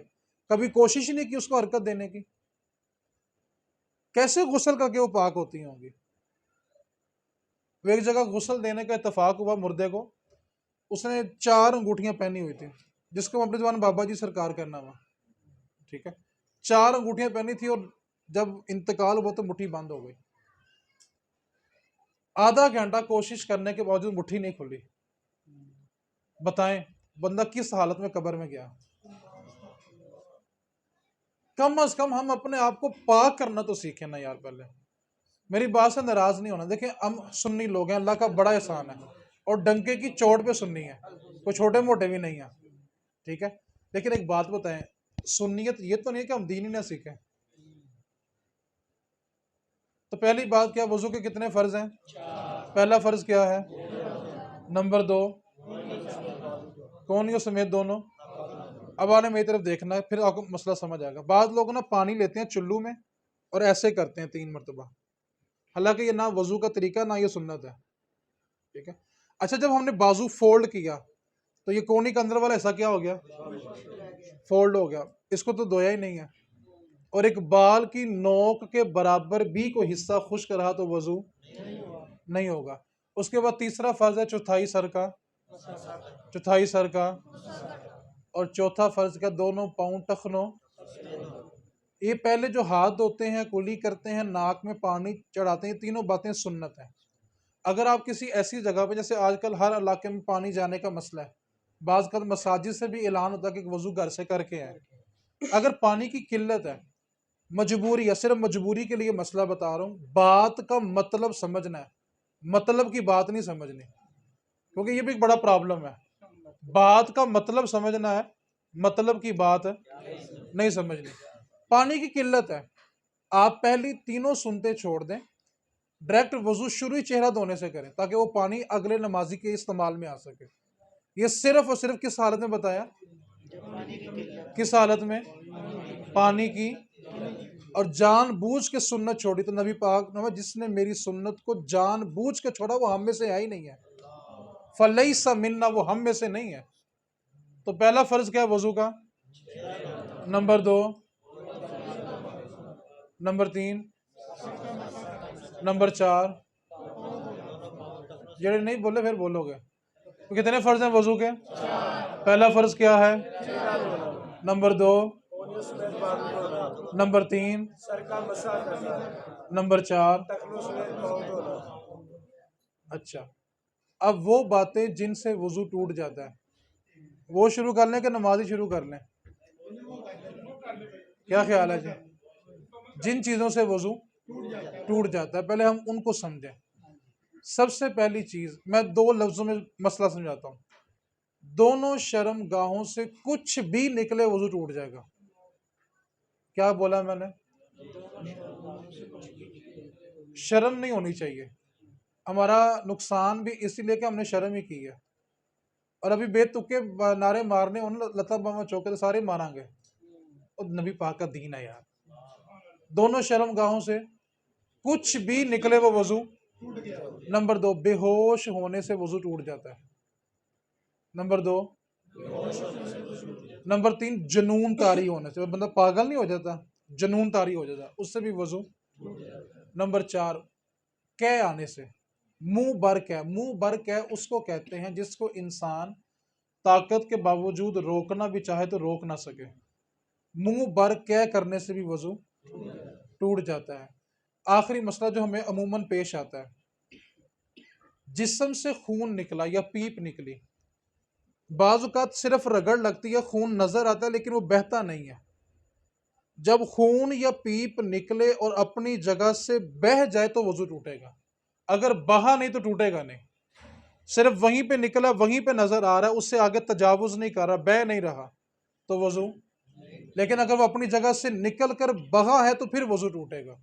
کبھی کوشش ہی نہیں کی اس کو حرکت دینے کی، کیسے غسل کر کے وہ پاک ہوتی ہوں گی؟ وہ ایک جگہ غسل دینے کا اتفاق ہوا مردے کو، اس نے 4 انگوٹھیاں پہنی ہوئی تھی، جس کو اپنے زبان بابا جی سرکار کرنا ہوا، ٹھیک ہے؟ 4 انگوٹھیاں پہنی تھی، اور جب انتقال ہوا تو مٹھی بند ہو گئی۔ آدھا گھنٹہ کوشش کرنے کے باوجود مٹھی نہیں کھلی۔ بتائیں بندہ کس حالت میں قبر میں گیا؟ کم از کم ہم اپنے آپ کو پاک کرنا تو سیکھیں نا یار پہلے۔ میری بات سے ناراض نہیں ہونا، دیکھیں ہم سنی لوگ ہیں، اللہ کا بڑا احسان ہے، اور ڈنکے کی چوٹ پہ سنی ہے، کوئی چھوٹے موٹے بھی نہیں ہیں، ٹھیک ہے؟ لیکن ایک بات بتائیں، سنیت یہ تو نہیں ہے کہ ہم دین ہی نہ سیکھیں۔ تو پہلی بات کیا، وضو کے کتنے فرض ہیں؟ پہلا فرض کیا ہے؟ نمبر 2، کونیوں سمیت دونوں، اب آنے میری طرف دیکھنا ہے، پھر آپ کو مسئلہ سمجھ آئے گا۔ بعض لوگ نا پانی لیتے ہیں چلو میں اور ایسے کرتے ہیں 3 مرتبہ، حالانکہ یہ نہ وضو کا طریقہ نہ یہ سنت ہے، ٹھیک ہے۔ اچھا جب ہم نے بازو فولڈ کیا تو یہ کونی کا اندر والا ایسا کیا ہو گیا؟ فولڈ ہو گیا، اس کو تو دھویا ہی نہیں ہے، اور ایک بال کی نوک کے برابر بھی کوئی حصہ خشک رہا تو وضو نہیں ہوگا۔ اس کے بعد تیسرا فرض ہے چوتھائی سر کا، چوتھائی سر کا، اور چوتھا فرض کا دونوں پاؤں ٹخنوں۔ یہ پہلے جو ہاتھ دھوتے ہیں، کلی کرتے ہیں، ناک میں پانی چڑھاتے ہیں، یہ تینوں باتیں سنت ہیں۔ اگر آپ کسی ایسی جگہ پہ، جیسے آج کل ہر علاقے میں پانی جانے کا مسئلہ ہے، بعض کا مساجد سے بھی اعلان ہوتا ہے کہ وضو گھر سے کر کے آئے، اگر پانی کی قلت ہے، مجبوری ہے، صرف مجبوری کے لیے مسئلہ بتا رہا ہوں، بات کا مطلب سمجھنا ہے، مطلب کی بات نہیں سمجھنی، کیونکہ یہ بھی ایک بڑا پرابلم ہے۔ بات کا مطلب سمجھنا ہے، مطلب کی بات نہیں سمجھنی۔ پانی کی قلت ہے، آپ پہلی تینوں سنتے چھوڑ دیں، ڈائریکٹ وضو شروع ہی چہرہ دھونے سے کریں تاکہ وہ پانی اگلے نمازی کے استعمال میں آ سکے۔ یہ صرف اور صرف کس حالت میں بتایا؟ کس حالت میں؟ پانی کی، اور جان بوجھ کے سنت چھوڑی تو نبی پاک نے جس نے میری سنت کو جان بوجھ کے چھوڑا وہ ہم میں سے ہے ہی نہیں ہے، فلیس منا، وہ ہم میں سے نہیں ہے۔ تو پہلا فرض کیا ہے وضو کا؟ نمبر 2، نمبر 3، نمبر 4، جڑے نہیں بولے پھر بولو گے۔ تو کتنے فرض ہیں وضو کے؟ پہلا فرض کیا ہے؟ Number 2، number 3، number 4۔ اچھا، اب وہ باتیں جن سے وضو ٹوٹ جاتا ہے وہ شروع کر لیں کہ نماز ہی شروع کر لیں؟ کیا خیال ہے جی؟ جن چیزوں سے وضو ٹوٹ جاتا ہے پہلے ہم ان کو سمجھیں۔ سب سے پہلی چیز میں 2 لفظوں میں مسئلہ سمجھاتا ہوں، دونوں شرم گاہوں سے کچھ بھی نکلے وضو ٹوٹ جائے گا۔ کیا بولا میں نے؟ شرم نہیں ہونی چاہیے، ہمارا نقصان بھی اسی لیے کہ ہم نے شرم ہی کی ہے، اور ابھی بے تکے نعرے مارنے لتا بابا چوکے تو سارے ماریں گے، اور نبی پاک کا دین ہے یار۔ دونوں شرم گاہوں سے کچھ بھی نکلے وہ وضو۔ نمبر 2، بے ہوش ہونے سے وضو ٹوٹ جاتا ہے۔ نمبر 2، نمبر 3، جنون طاری ہونے سے، بندہ پاگل نہیں ہو جاتا، جنون طاری ہو جاتا، اس سے بھی وضو۔ نمبر 4، کہہ آنے سے، منہ بر کہہ، منہ بر کہہ اس کو کہتے ہیں جس کو انسان طاقت کے باوجود روکنا بھی چاہے تو روک نہ سکے، منہ بر کہہ کرنے سے بھی وضو ٹوٹ جاتا ہے۔ آخری مسئلہ جو ہمیں عموماً پیش آتا ہے، جسم سے خون نکلا یا پیپ نکلی، بعض اوقات صرف رگڑ لگتی ہے، خون نظر آتا ہے لیکن وہ بہتا نہیں ہے۔ جب خون یا پیپ نکلے اور اپنی جگہ سے بہہ جائے تو وضو ٹوٹے گا، اگر بہا نہیں تو ٹوٹے گا نہیں، صرف وہیں پہ نکلا، وہیں پہ نظر آ رہا ہے، اس سے آگے تجاوز نہیں کر رہا، بہہ نہیں رہا تو وضو۔ لیکن اگر وہ اپنی جگہ سے نکل کر بہا ہے تو پھر وضو ٹوٹے گا۔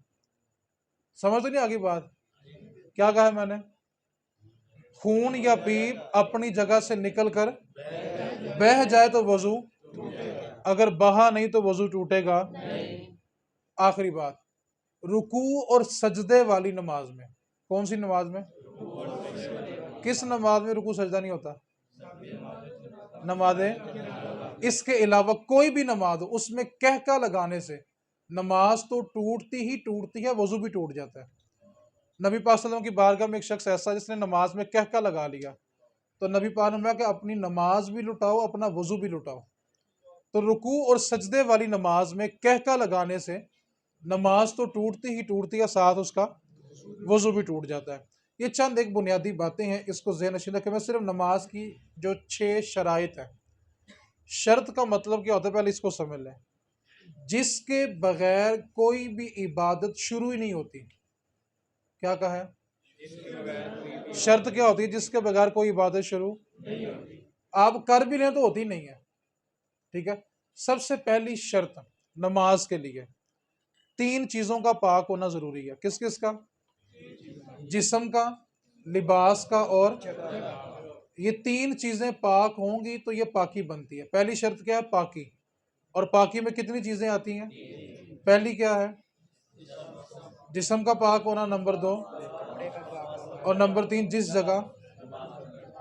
سمجھ تو نہیں آگی بات؟ کیا کہا ہے میں نے؟ خون یا پیپ اپنی جگہ سے نکل کر بہہ جائے تو وضو، اگر بہا نہیں تو وضو ٹوٹے گا۔ آخری بات، رکوع اور سجدے والی نماز میں، کون سی نماز میں؟ کس نماز میں رکوع سجدہ نہیں ہوتا؟ نمازیں، اس کے علاوہ کوئی بھی نماز ہو اس میں کہکا لگانے سے نماز تو ٹوٹتی ہی ٹوٹتی ہے، وضو بھی ٹوٹ جاتا ہے۔ نبی پاک صلی اللہ علیہ وسلم کی بارگاہ میں ایک شخص ایسا جس نے نماز میں کہکا لگا لیا، تو نبی پاک نے فرمایا کہ اپنی نماز بھی لٹاؤ، اپنا وضو بھی لٹاؤ۔ تو رکوع اور سجدے والی نماز میں کہکا لگانے سے نماز تو ٹوٹتی ہی ٹوٹتی ہے، ساتھ اس کا وضو بھی ٹوٹ جاتا ہے۔ یہ چند ایک بنیادی باتیں ہیں، اس کو ذہن نشین رکھیں۔ میں صرف نماز کی جو 6 شرائط ہیں، شرط کا مطلب کیا ہوتا ہے پہلے اس کو سمجھ لیں، جس کے بغیر کوئی بھی عبادت شروع ہی نہیں ہوتی۔ کیا کہا ہے؟ شرط کیا ہوتی ہے جس کے بغیر کوئی عبادت شروع آپ کر بھی لیں تو ہوتی نہیں ہے، ٹھیک ہے۔ سب سے پہلی شرط نماز کے لیے 3 چیزوں کا پاک ہونا ضروری ہے۔ کس کس کا؟ جسم کا، لباس کا اور یہ تین چیزیں پاک ہوں گی تو یہ پاکی بنتی ہے۔ پہلی شرط کیا ہے؟ پاکی۔ اور پاکی میں کتنی چیزیں آتی ہیں؟ پہلی کیا ہے؟ جسم کا پاک ہونا، نمبر 2، اور نمبر 3 جس جگہ،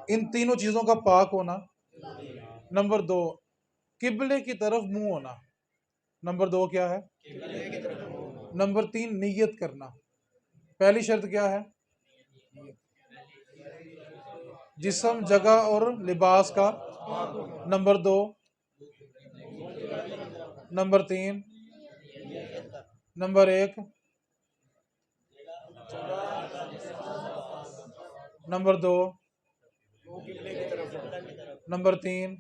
ان تینوں چیزوں کا پاک ہونا، نمبر 2 قبلے کی طرف منہ ہونا، نمبر 2 کیا ہے؟ نمبر 3 نیت کرنا۔ پہلی شرط کیا ہے؟ جسم، جگہ اور لباس کا، number 2، number 3، number 1، number 2، number 3،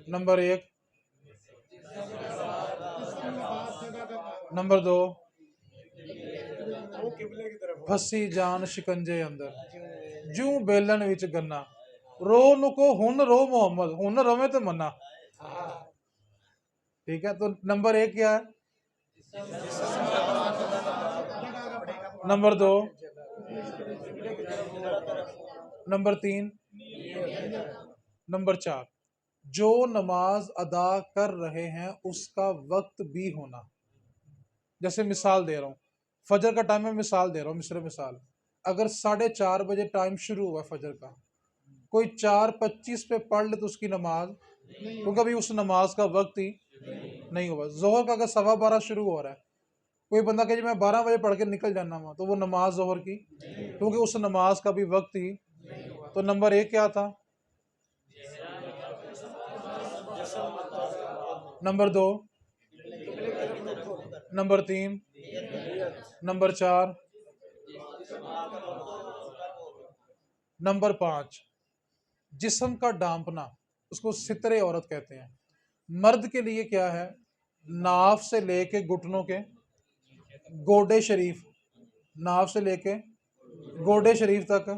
number 1، number 2، پھسی جان شکنجے اندر جوں بیلن وچ گنا، رو نکو ہن رو محمد، ہن روے تو منا۔ ٹھیک ہے، تو نمبر 1 کیا ہے؟ نمبر 2، نمبر 3، نمبر 4 جو نماز ادا کر رہے ہیں اس کا وقت بھی ہونا۔ جیسے مثال دے رہا ہوں، فجر کا ٹائم میں مثال دے رہا ہوں، مثال اگر 4:30 بجے ٹائم شروع ہوا فجر کا، کوئی 4:25 پہ پڑھ لے تو اس کی نماز، کیونکہ ابھی اس نماز کا وقت ہی نہیں ہوا۔ ظہر کا اگر 12:15 شروع ہو رہا ہے، کوئی بندہ کہ جی میں 12 بجے پڑھ کے نکل جانا ہوا، تو وہ نماز ظہر کی، کیونکہ اس نماز کا بھی وقت ہی۔ تو نمبر 1 کیا تھا؟ نمبر 2، نمبر 3، نمبر 4، نمبر 5 جسم کا ڈانپنا، اس کو ستر عورت کہتے ہیں۔ مرد کے لیے کیا ہے؟ ناف سے لے کے گھٹنوں کے گوڈے شریف، ناف سے لے کے گوڈے شریف تک۔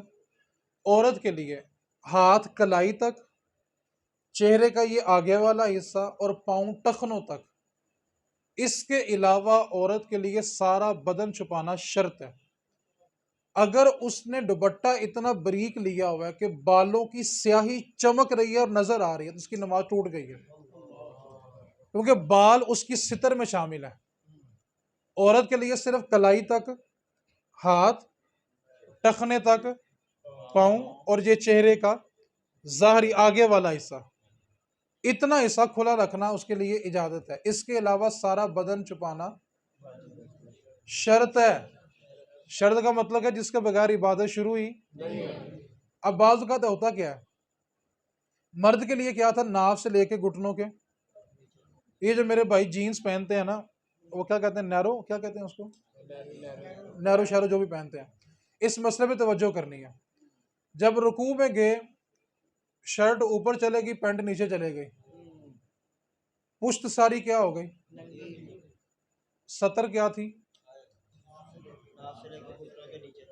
عورت کے لیے ہاتھ کلائی تک، چہرے کا یہ آگے والا حصہ اور پاؤں ٹخنوں تک۔ اس کے علاوہ عورت کے لیے سارا بدن چھپانا شرط ہے۔ اگر اس نے دوپٹہ اتنا بریک لیا ہوا ہے کہ بالوں کی سیاہی چمک رہی ہے اور نظر آ رہی ہے، تو اس کی نماز ٹوٹ گئی ہے، کیونکہ بال اس کی ستر میں شامل ہے۔ عورت کے لیے صرف کلائی تک، ہاتھ، ٹخنے تک، پاؤں اور یہ چہرے کا ظاہری آگے والا حصہ، اتنا حصہ کھلا رکھنا اس کے لیے اجازت ہے۔ اس کے علاوہ سارا بدن چھپانا شرط ہے۔ شرط کا مطلب ہے جس کے بغیر عبادت شروع ہی۔ اب بعض اوقات ہوتا کیا ہے، مرد کے لیے کیا تھا؟ ناف سے لے کے گھٹنوں کے، یہ جو میرے بھائی جینز پہنتے ہیں نا، وہ کیا کہتے ہیں؟ نیرو، کیا کہتے ہیں اس کو؟ نیرو شیرو جو بھی پہنتے ہیں، اس مسئلے پہ توجہ کرنی ہے۔ جب رکوع میں گئے، شرٹ اوپر چلے گی، پینٹ نیچے چلے گئی، پشت ساری کیا ہو گئی؟ سطر کیا تھی؟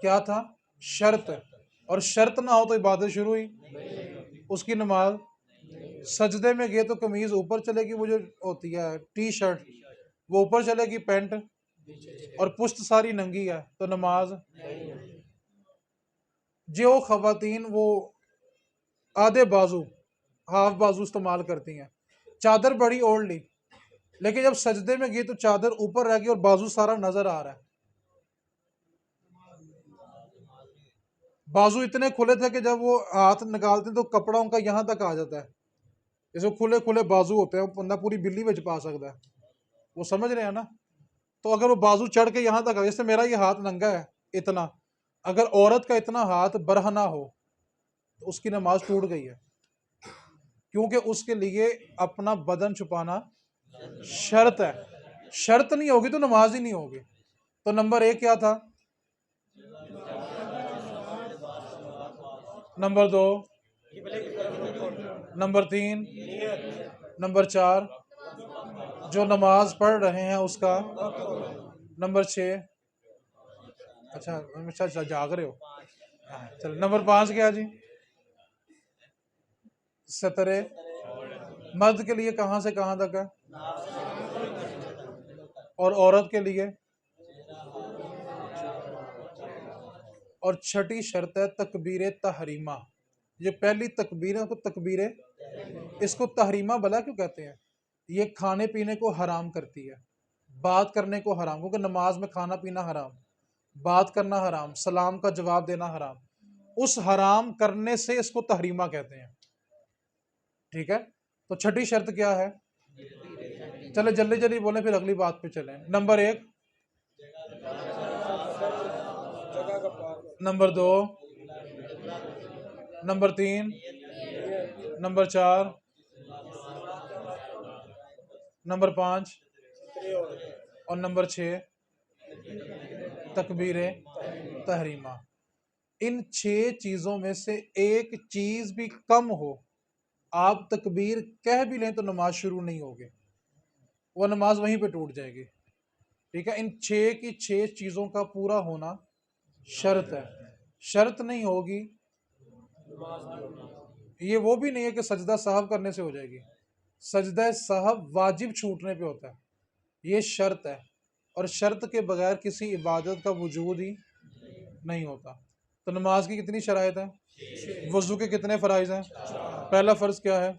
کیا تھا؟ شرط۔ اور شرط نہ ہو تو عبادت شروع ہی، اس کی نماز۔ سجدے میں گئے تو قمیض اوپر چلے گی، وہ جو ہوتی ہے ٹی شرٹ وہ اوپر چلے گی، پینٹ اور پشت ساری ننگی ہے، تو نماز۔ جو خواتین وہ آدھے بازو، ہاف بازو استعمال کرتی ہیں، چادر بڑی اوڑھ لی، لیکن جب سجدے میں گئی تو چادر اوپر رہ گئی اور بازو سارا نظر آ رہا ہے۔ بازو اتنے کھلے تھے کہ جب وہ ہاتھ نکالتے ہیں تو کپڑا ان کا یہاں تک آ جاتا ہے، جیسے کھلے کھلے بازو ہوتے ہیں، بندہ پوری بلی بچ پا سکتا ہے، وہ سمجھ رہے ہیں نا؟ تو اگر وہ بازو چڑھ کے یہاں تک آ، جیسے میرا یہ ہاتھ ننگا ہے اتنا، اگر عورت کا اتنا ہاتھ برہنہ ہو تو اس کی نماز ٹوٹ گئی ہے، کیونکہ اس کے لیے اپنا بدن چھپانا شرط ہے۔ شرط نہیں ہوگی تو نماز ہی نہیں ہوگی۔ تو نمبر 1 کیا تھا؟ نمبر 2، نمبر 3، نمبر 4 جو نماز پڑھ رہے ہیں اس کا، نمبر 6، اچھا جاگ رہے ہو، چل نمبر 5 کیا جی؟ سترے۔ مرد کے لیے کہاں سے کہاں تک ہے؟ اور عورت کے لیے؟ اور چھٹی شرط ہے تکبیر تحریمہ، یہ پہلی تکبیریں کو تکبیریں، اس کو تحریمہ بلا کیوں کہتے ہیں؟ یہ کھانے پینے کو حرام کرتی ہے، بات کرنے کو حرام، کیونکہ نماز میں کھانا پینا حرام، بات کرنا حرام، سلام کا جواب دینا حرام، اس حرام کرنے سے اس کو تحریمہ کہتے ہیں۔ ٹھیک ہے، تو چھٹی شرط کیا ہے؟ چلے جلدی جلدی بولیں پھر اگلی بات پہ چلیں۔ Number 1، number 2، number 3، number 4، number 5 اور نمبر 6 تکبیر تحریمہ۔ ان 6 چیزوں میں سے ایک چیز بھی کم ہو، آپ تکبیر کہہ بھی لیں تو نماز شروع نہیں ہوگی، وہ نماز وہیں پہ ٹوٹ جائے گی۔ ٹھیک ہے، ان 6 کی 6 چیزوں کا پورا ہونا شرط ہے، شرط نہیں ہوگی یہ وہ بھی نہیں ہے کہ سجدہ سہو کرنے سے ہو جائے گی، سجدہ سہو واجب چھوٹنے پہ ہوتا ہے، یہ شرط ہے، اور شرط کے بغیر کسی عبادت کا وجود ہی نہیں ہوتا۔ تو نماز کی کتنی شرائط ہیں؟ وضو کے کتنے فرائض ہیں؟ پہلا فرض کیا ہے؟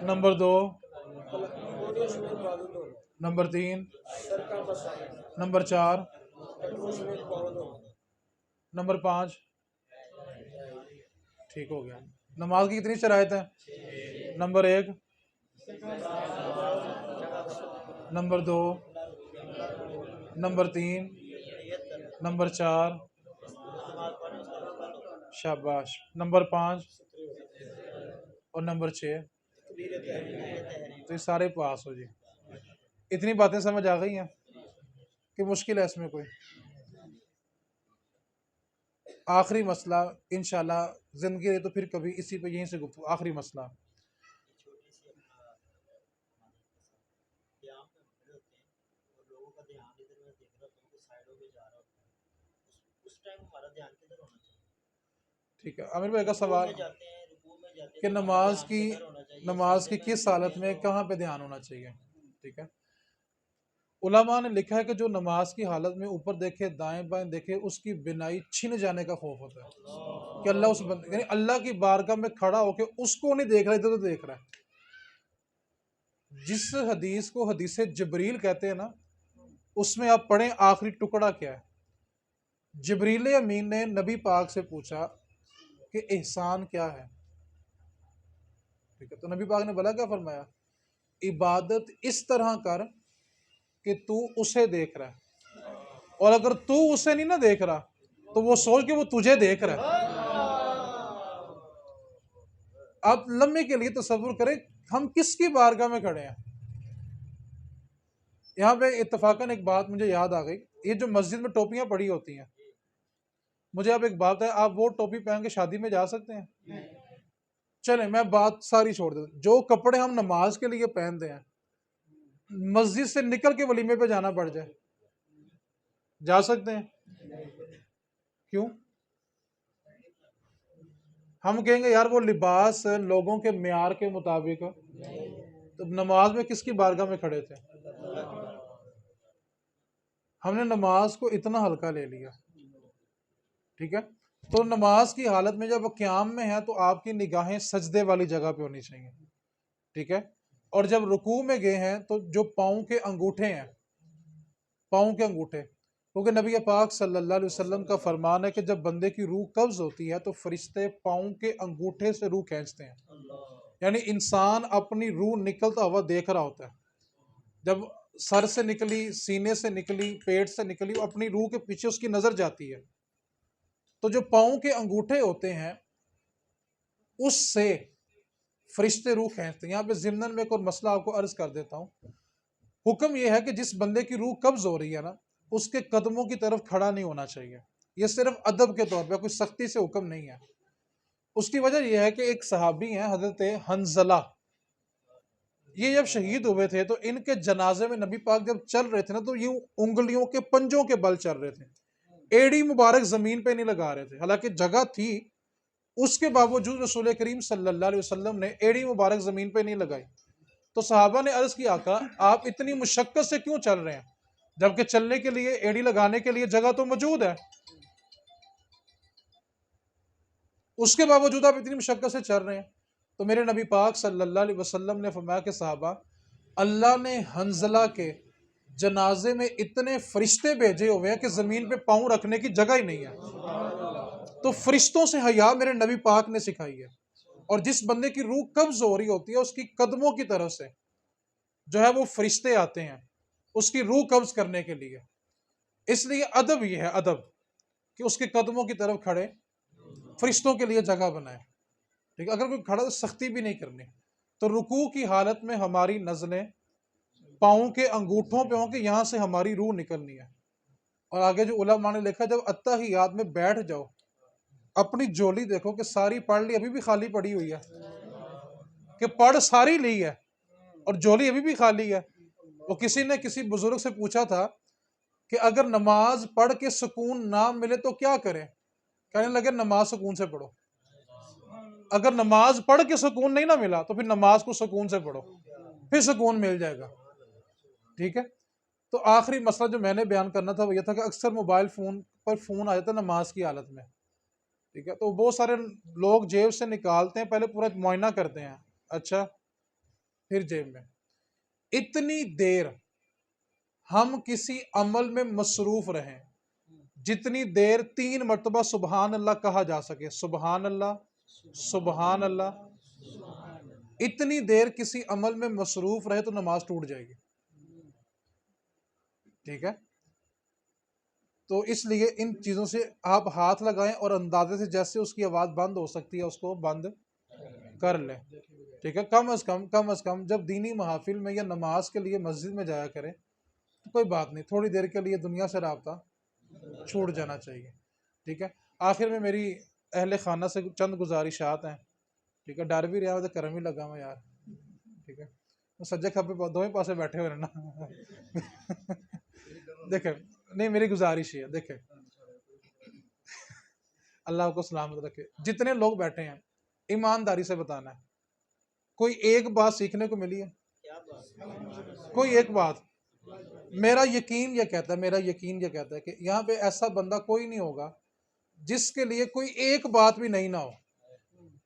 Number 2، number 3، number 4، number 5۔ ٹھیک ہو گیا۔ نماز کی کتنی شرائط ہیں؟ نمبر 1، نمبر 2، نمبر 3، نمبر 4، شاباش، نمبر 5 اور نمبر 6۔ تو یہ سارے پاس ہو جی۔ اتنی باتیں سمجھ آ گئی ہیں کہ مشکل ہے اس میں کوئی؟ آخری مسئلہ انشاءاللہ زندگی رہے تو پھر کبھی اسی پہ یہیں سے گفتگو۔ آخری مسئلہ، ٹھیک ہے، عامر بھائی کا سوال کہ نماز کی کس حالت میں کہاں پہ دھیان ہونا چاہیے؟ ٹھیک ہے، علماء نے لکھا ہے کہ جو نماز کی حالت میں اوپر دیکھے دائیں بائیں دیکھے اس کی بینائی چھن جانے کا خوف ہوتا ہے، کہ اللہ اس بندے یعنی اللہ کی بارگاہ میں کھڑا ہو کے اس کو نہیں دیکھ رہا، ادھر تو دیکھ رہا ہے۔ جس حدیث کو حدیث جبریل کہتے ہیں نا، اس میں آپ پڑھیں آخری ٹکڑا کیا ہے۔ جبریل امین نے نبی پاک سے پوچھا کہ احسان کیا ہے؟ ٹھیک ہے، تو نبی پاک نے بلا کیا فرمایا؟ عبادت اس طرح کر کہ تو اسے دیکھ رہا ہے، اور اگر تو اسے نہیں نہ دیکھ رہا تو وہ سوچ کہ وہ تجھے دیکھ رہا ہے۔ آپ لمحے کے لیے تصور کریں ہم کس کی بارگاہ میں کھڑے ہیں۔ یہاں پہ اتفاقاً ایک بات مجھے یاد آ گئی، یہ جو مسجد میں ٹوپیاں پڑی ہوتی ہیں، مجھے اب ایک بات ہے، آپ وہ ٹوپی پہن کے شادی میں جا سکتے ہیں؟ چلیں میں بات ساری چھوڑ دیتا ہوں، جو کپڑے ہم نماز کے لیے پہنتے ہیں مسجد سے نکل کے ولیمے پہ جانا پڑ جائے، جا سکتے ہیں؟ کیوں؟ ہم کہیں گے یار وہ لباس لوگوں کے معیار کے مطابق، تو نماز میں کس کی بارگاہ میں کھڑے تھے؟ ہم نے نماز کو اتنا ہلکا لے لیا۔ ٹھیک ہے، تو نماز کی حالت میں جب قیام میں ہے تو آپ کی نگاہیں سجدے والی جگہ پہ ہونی چاہیے۔ ٹھیک ہے، اور جب رکوع میں گئے ہیں تو جو پاؤں کے انگوٹھے ہیں، پاؤں کے انگوٹھے، کیونکہ نبی پاک صلی اللہ علیہ وسلم کا فرمان ہے کہ جب بندے کی روح قبض ہوتی ہے تو فرشتے پاؤں کے انگوٹھے سے روح کھینچتے ہیں، یعنی انسان اپنی روح نکلتا ہوا دیکھ رہا ہوتا ہے، جب سر سے نکلی، سینے سے نکلی، پیٹ سے نکلی، اپنی روح کے پیچھے اس کی نظر جاتی ہے، تو جو پاؤں کے انگوٹھے ہوتے ہیں اس سے فرشتے روح کھینچتے ہیں۔ یہاں پہ ضمناً میں ایک اور مسئلہ آپ کو عرض کر دیتا ہوں۔ حکم یہ ہے کہ جس بندے کی روح قبض ہو رہی ہے نا، اس کے قدموں کی طرف کھڑا نہیں ہونا چاہیے، یہ صرف ادب کے طور پہ، کوئی سختی سے حکم نہیں ہے۔ اس کی وجہ یہ ہے کہ ایک صحابی ہیں حضرت حنظلہ، یہ جب شہید ہوئے تھے تو ان کے جنازے میں نبی پاک جب چل رہے تھے نا تو یہ انگلیوں کے پنجوں کے بل چل رہے تھے، ایڑی مبارک زمین پہ نہیں لگا رہے تھے، حالانکہ جگہ تھی، اس کے باوجود رسول کریم صلی اللہ علیہ وسلم نے ایڑی مبارک زمین پہ نہیں لگائی۔ تو صحابہ نے عرض کیا، آقا آپ اتنی مشقت سے کیوں چل رہے ہیں جبکہ چلنے کے لیے ایڑی لگانے کے لیے جگہ تو موجود ہے؟ اس کے باوجود آپ اتنی مشقت سے چل رہے ہیں. تو میرے نبی پاک صلی اللہ علیہ وسلم نے فرمایا کہ صحابہ، اللہ نے حنظلہ کے جنازے میں اتنے فرشتے بھیجے ہوئے ہیں کہ زمین پہ پاؤں رکھنے کی جگہ ہی نہیں ہے. تو فرشتوں سے حیا میرے نبی پاک نے سکھائی ہے. اور جس بندے کی روح قبض ہو رہی ہوتی ہے، اس کی قدموں کی طرف سے جو ہے وہ فرشتے آتے ہیں اس کی روح قبض کرنے کے لیے. اس لیے ادب یہ ہے، ادب کہ اس کے قدموں کی طرف کھڑے فرشتوں کے لیے جگہ بنائے. ٹھیک ہے، اگر کوئی کھڑا تو سختی بھی نہیں کرنی. تو رکوع کی حالت میں ہماری نظریں پاؤں کے انگوٹھوں پہ ہوں کہ یہاں سے ہماری روح نکلنی ہے. اور آگے جو علماء نے لکھا، جب اتحیات میں بیٹھ جاؤ اپنی جولی دیکھو کہ ساری پڑھ لی، ابھی بھی خالی پڑی ہوئی ہے، کہ پڑھ ساری لی ہے اور جولی ابھی بھی خالی ہے. وہ کسی نے کسی بزرگ سے پوچھا تھا کہ اگر نماز پڑھ کے سکون نہ ملے تو کیا کریں؟ کہنے لگے نماز سکون سے پڑھو. اگر نماز پڑھ کے سکون نہیں نہ ملا تو پھر نماز کو سکون سے پڑھو، پھر سکون مل جائے گا. ٹھیک ہے. تو آخری مسئلہ جو میں نے بیان کرنا تھا وہ یہ تھا کہ اکثر موبائل فون پر فون آ جاتا ہے نماز کی حالت میں. ٹھیک ہے. تو بہت سارے لوگ جیب سے نکالتے ہیں، پہلے پورا معائنہ کرتے ہیں، اچھا پھر جیب میں. اتنی دیر ہم کسی عمل میں مصروف رہیں جتنی دیر 3 مرتبہ سبحان اللہ کہا جا سکے، سبحان اللہ سبحان اللہ، اتنی دیر کسی عمل میں مصروف رہے تو نماز ٹوٹ جائے گی. ٹھیک ہے. تو اس لیے ان چیزوں سے آپ ہاتھ لگائیں اور اندازے سے جیسے اس کی آواز بند ہو سکتی ہے اس کو بند کر لیں. ٹھیک ہے. کم از کم جب دینی محافل میں یا نماز کے لیے مسجد میں جایا کریں تو کوئی بات نہیں، تھوڑی دیر کے لیے دنیا سے رابطہ چھوٹ جانا چاہیے. ٹھیک ہے. آخر میں میری اہل خانہ سے چند گزارشات ہیں. ٹھیک ہے. ڈر بھی رہا ہے کرم ہی لگا ہوا یار. ٹھیک ہے. سجے کھبے دونوں پاسے بیٹھے ہوئے نا. دیکھیں نہیں، میری گزارش ہے، دیکھیں اللہ کو سلامت رکھے. جتنے لوگ بیٹھے ہیں ایمانداری سے بتانا ہے، کوئی ایک بات سیکھنے کو ملی ہے؟ کوئی ایک بات. میرا یقین یہ کہتا ہے کہ یہاں پہ ایسا بندہ کوئی نہیں ہوگا جس کے لیے کوئی ایک بات بھی نہیں نہ ہو.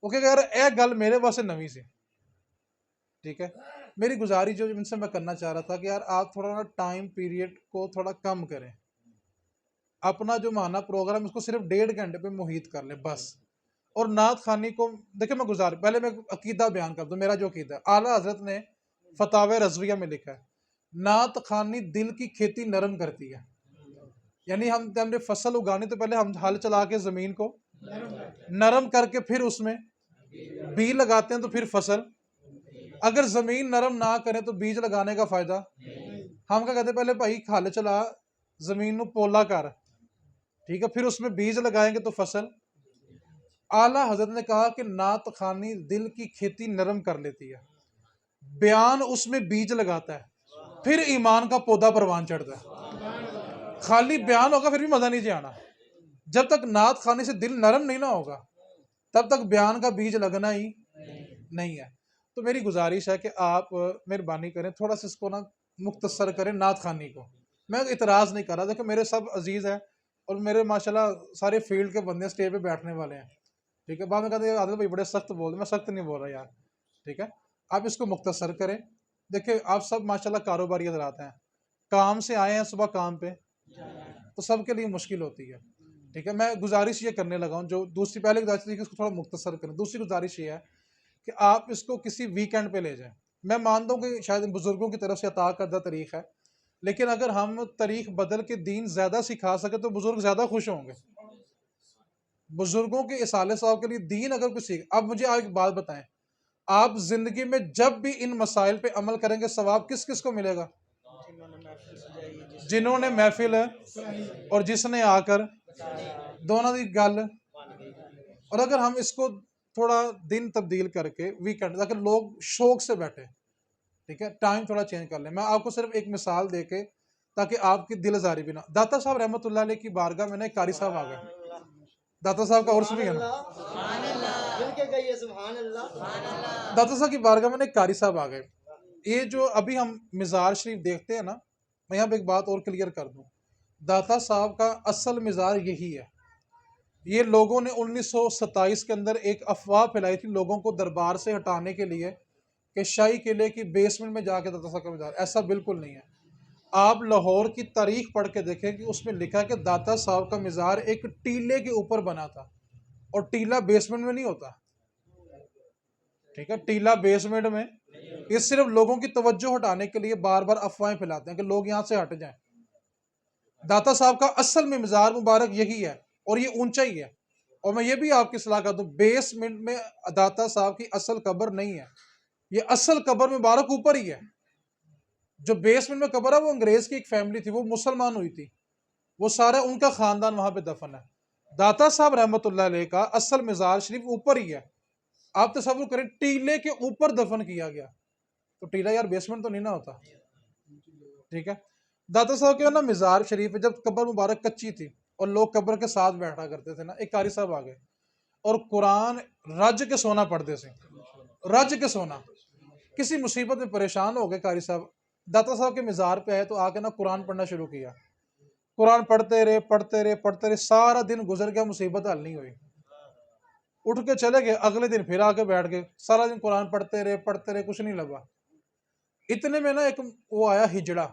وہ کہ یار اے گل میرے واسطے نویں سی. ٹھیک ہے. میری گزارش جو ان سے میں کرنا چاہ رہا تھا کہ یار آپ تھوڑا ٹائم پیریڈ کو تھوڑا کم کریں. اپنا جو ماہانہ پروگرام اس کو صرف 1.5 گھنٹے پہ محیط کر لیں بس. اور نعت خوانی کو دیکھیں، میں پہلے میں عقیدہ بیان کر دوں. میرا جو عقیدہ ہے، اعلیٰ حضرت نے فتاوی رضویہ میں لکھا ہے نعت خوانی دل کی کھیتی نرم کرتی ہے. یعنی ہم نے فصل اگانی تو پہلے ہم ہل چلا کے زمین کو نرم کر کے پھر اس میں بیج لگاتے ہیں تو پھر فصل. اگر زمین نرم نہ کریں تو بیج لگانے کا فائدہ. ہم کیا کہتے ہیں پہلے بھائی ہل چلا زمین نو پولا کر، ٹھیک ہے، پھر اس میں بیج لگائیں گے تو فصل. اعلیٰ حضرت نے کہا کہ نعت خوانی دل کی کھیتی نرم کر لیتی ہے، بیان اس میں بیج لگاتا ہے، پھر ایمان کا پودا پروان چڑھتا ہے. خالی بیان ہوگا پھر بھی مزہ نہیں آنا. جب تک نعت خوانی سے دل نرم نہیں نہ ہوگا تب تک بیان کا بیج لگنا ہی نہیں ہے. تو میری گزارش ہے کہ آپ مہربانی کریں تھوڑا سا اس کو نا مختصر کریں نعت خوانی کو. میں اعتراض نہیں کر رہا، دیکھیں میرے سب عزیز ہیں اور میرے ماشاءاللہ سارے فیلڈ کے بندے اسٹیج پہ بیٹھنے والے ہیں. ٹھیک ہے. بعد میں کہتے ہیں عادل بھائی بڑے سخت بول رہے، میں سخت نہیں بول رہا یار. ٹھیک ہے. آپ اس کو مختصر کریں. دیکھیں آپ سب ماشاءاللہ کاروباری حضرات ہیں، کام سے آئے ہیں صبح کام پہ، تو سب کے لیے مشکل ہوتی ہے. ٹھیک ہے. میں گزارش یہ کرنے لگا ہوں، جو دوسری پہلے گزارش تھی کہ اس کو تھوڑا مختصر کریں. دوسری گزارش یہ ہے کہ آپ اس کو کسی ویکینڈ پہ لے جائیں. میں مانتا ہوں کہ شاید بزرگوں کی طرف سے عطا کردہ طریق ہے، لیکن اگر ہم طریق بدل کے دین زیادہ سکھا سکے تو بزرگ زیادہ خوش ہوں گے. بزرگوں کے اصالہ صاحب کے لیے دین اگر کوئی سیکھ. اب مجھے آپ ایک بات بتائیں، آپ زندگی میں جب بھی ان مسائل پہ عمل کریں گے ثواب کس کس کو ملے گا؟ جنہوں نے محفل اور جس نے آ کر دونوں کی گل. اور اگر ہم اس کو تھوڑا دن تبدیل کر کے ویکینڈ اگر لوگ شوق سے بیٹھے، ٹھیک ہے، ٹائم تھوڑا چینج کر لیں. میں آپ کو صرف ایک مثال دے کے تاکہ آپ کی دل آزاری بھی نہ. داتا صاحب رحمۃ اللہ علیہ کی بارگاہ میں نے قاری صاحب آ گئے. داتا صاحب کا عرس بھی ہے نا، داتا صاحب کی بارگاہ میں نے قاری صاحب آ گئے. یہ جو ابھی ہم مزار شریف دیکھتے ہیں نا، میں یہاں پہ ایک بات اور کلیئر کر دوں. داتا صاحب کا اصل مزار یہی ہے. یہ لوگوں نے 1927 کے اندر ایک افواہ پھیلائی تھی لوگوں کو دربار سے ہٹانے کے لیے کہ شاہی قلعے کی بیسمنٹ میں جا کے داتا صاحب کا مزار، ایسا بالکل نہیں ہے۔ آپ لاہور کی تاریخ پڑھ کے دیکھیں کہ اس میں لکھا کہ داتا صاحب کا مزار ایک ٹیلے کے اوپر بنا تھا، اور ٹیلا بیسمنٹ میں نہیں ہوتا، ٹھیک ہے، ٹیلا بیسمنٹ میں، یہ صرف لوگوں کی توجہ ہٹانے کے لیے بار بار افواہیں پھیلاتے ہیں کہ لوگ یہاں سے ہٹ جائیں۔ داتا صاحب کا اصل میں مزار مبارک یہی ہے، اور یہ اونچا ہی ہے، اور میں یہ بھی آپ کی صلاح کرتا ہوں بیسمنٹ میں داتا صاحب کی اصل قبر نہیں ہے، یہ اصل قبر مبارک اوپر ہی ہے۔ جو بیسمنٹ میں قبر ہے وہ انگریز کی ایک فیملی تھی، وہ مسلمان ہوئی تھی، وہ سارا ان کا خاندان وہاں پہ دفن ہے۔ داتا صاحب رحمۃ اللہ علیہ کا اصل مزار شریف اوپر ہی ہے۔ آپ تصور کریں ٹیلے کے اوپر دفن کیا گیا، تو ٹیلا یار بیسمنٹ تو نہیں نہ ہوتا، ٹھیک ہے۔ داتا صاحب کے نا مزار شریف جب قبر مبارک کچی تھی اور لوگ قبر کے ساتھ بیٹھا کرتے تھے نا، ایک قاری صاحب آ گئے اور قرآن رج کے سونا پڑھتے تھے، رج کے سونا، کسی مصیبت میں پریشان ہو گئے قاری صاحب، داتا صاحب کے مزار پہ آئے تو آ کے نا قرآن پڑھنا شروع کیا، قرآن پڑھتے رہے پڑھتے رہے پڑھتے رہے، سارا دن گزر گیا، مصیبت حل نہیں ہوئی، اٹھ کے چلے گئے، اگلے دن پھر آ کے بیٹھ گئے، سارا دن قرآن پڑھتے رہے کچھ نہیں لگا۔ اتنے میں نا ایک وہ آیا ہجڑا،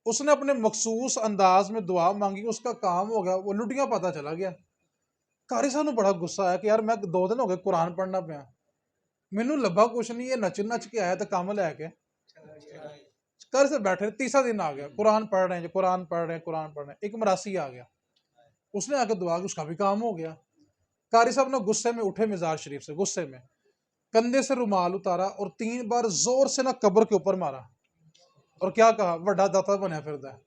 اس نے اپنے مخصوص انداز میں دعا مانگی، اس کا کام ہو گیا، وہ لٹیاں پتہ چلا گیا۔ قاری صاحب نے بڑا غصہ آیا کہ یار میں 2 دن ہو گئے قرآن پڑھنا پیا، مینوں لبا کچھ نہیں، یہ نچ نچ کے آیا تو کام لے کے قاری صاحب بیٹھے، تیسرا دن آ گیا، قرآن پڑھ رہے ہیں، قرآن پڑھ رہے ہیں، قرآن پڑھ رہے ہیں، ایک مراسی آ گیا، اس نے آ کے دعا کی، اس کا بھی کام ہو گیا۔ قاری صاحب نے غصے میں اٹھے مزار شریف سے، غصے میں کندھے سے رومال اتارا اور 3 بار زور سے نہ قبر کے اوپر مارا، اور کیا کہا، وڈا داتا بنیا پھردا ہے،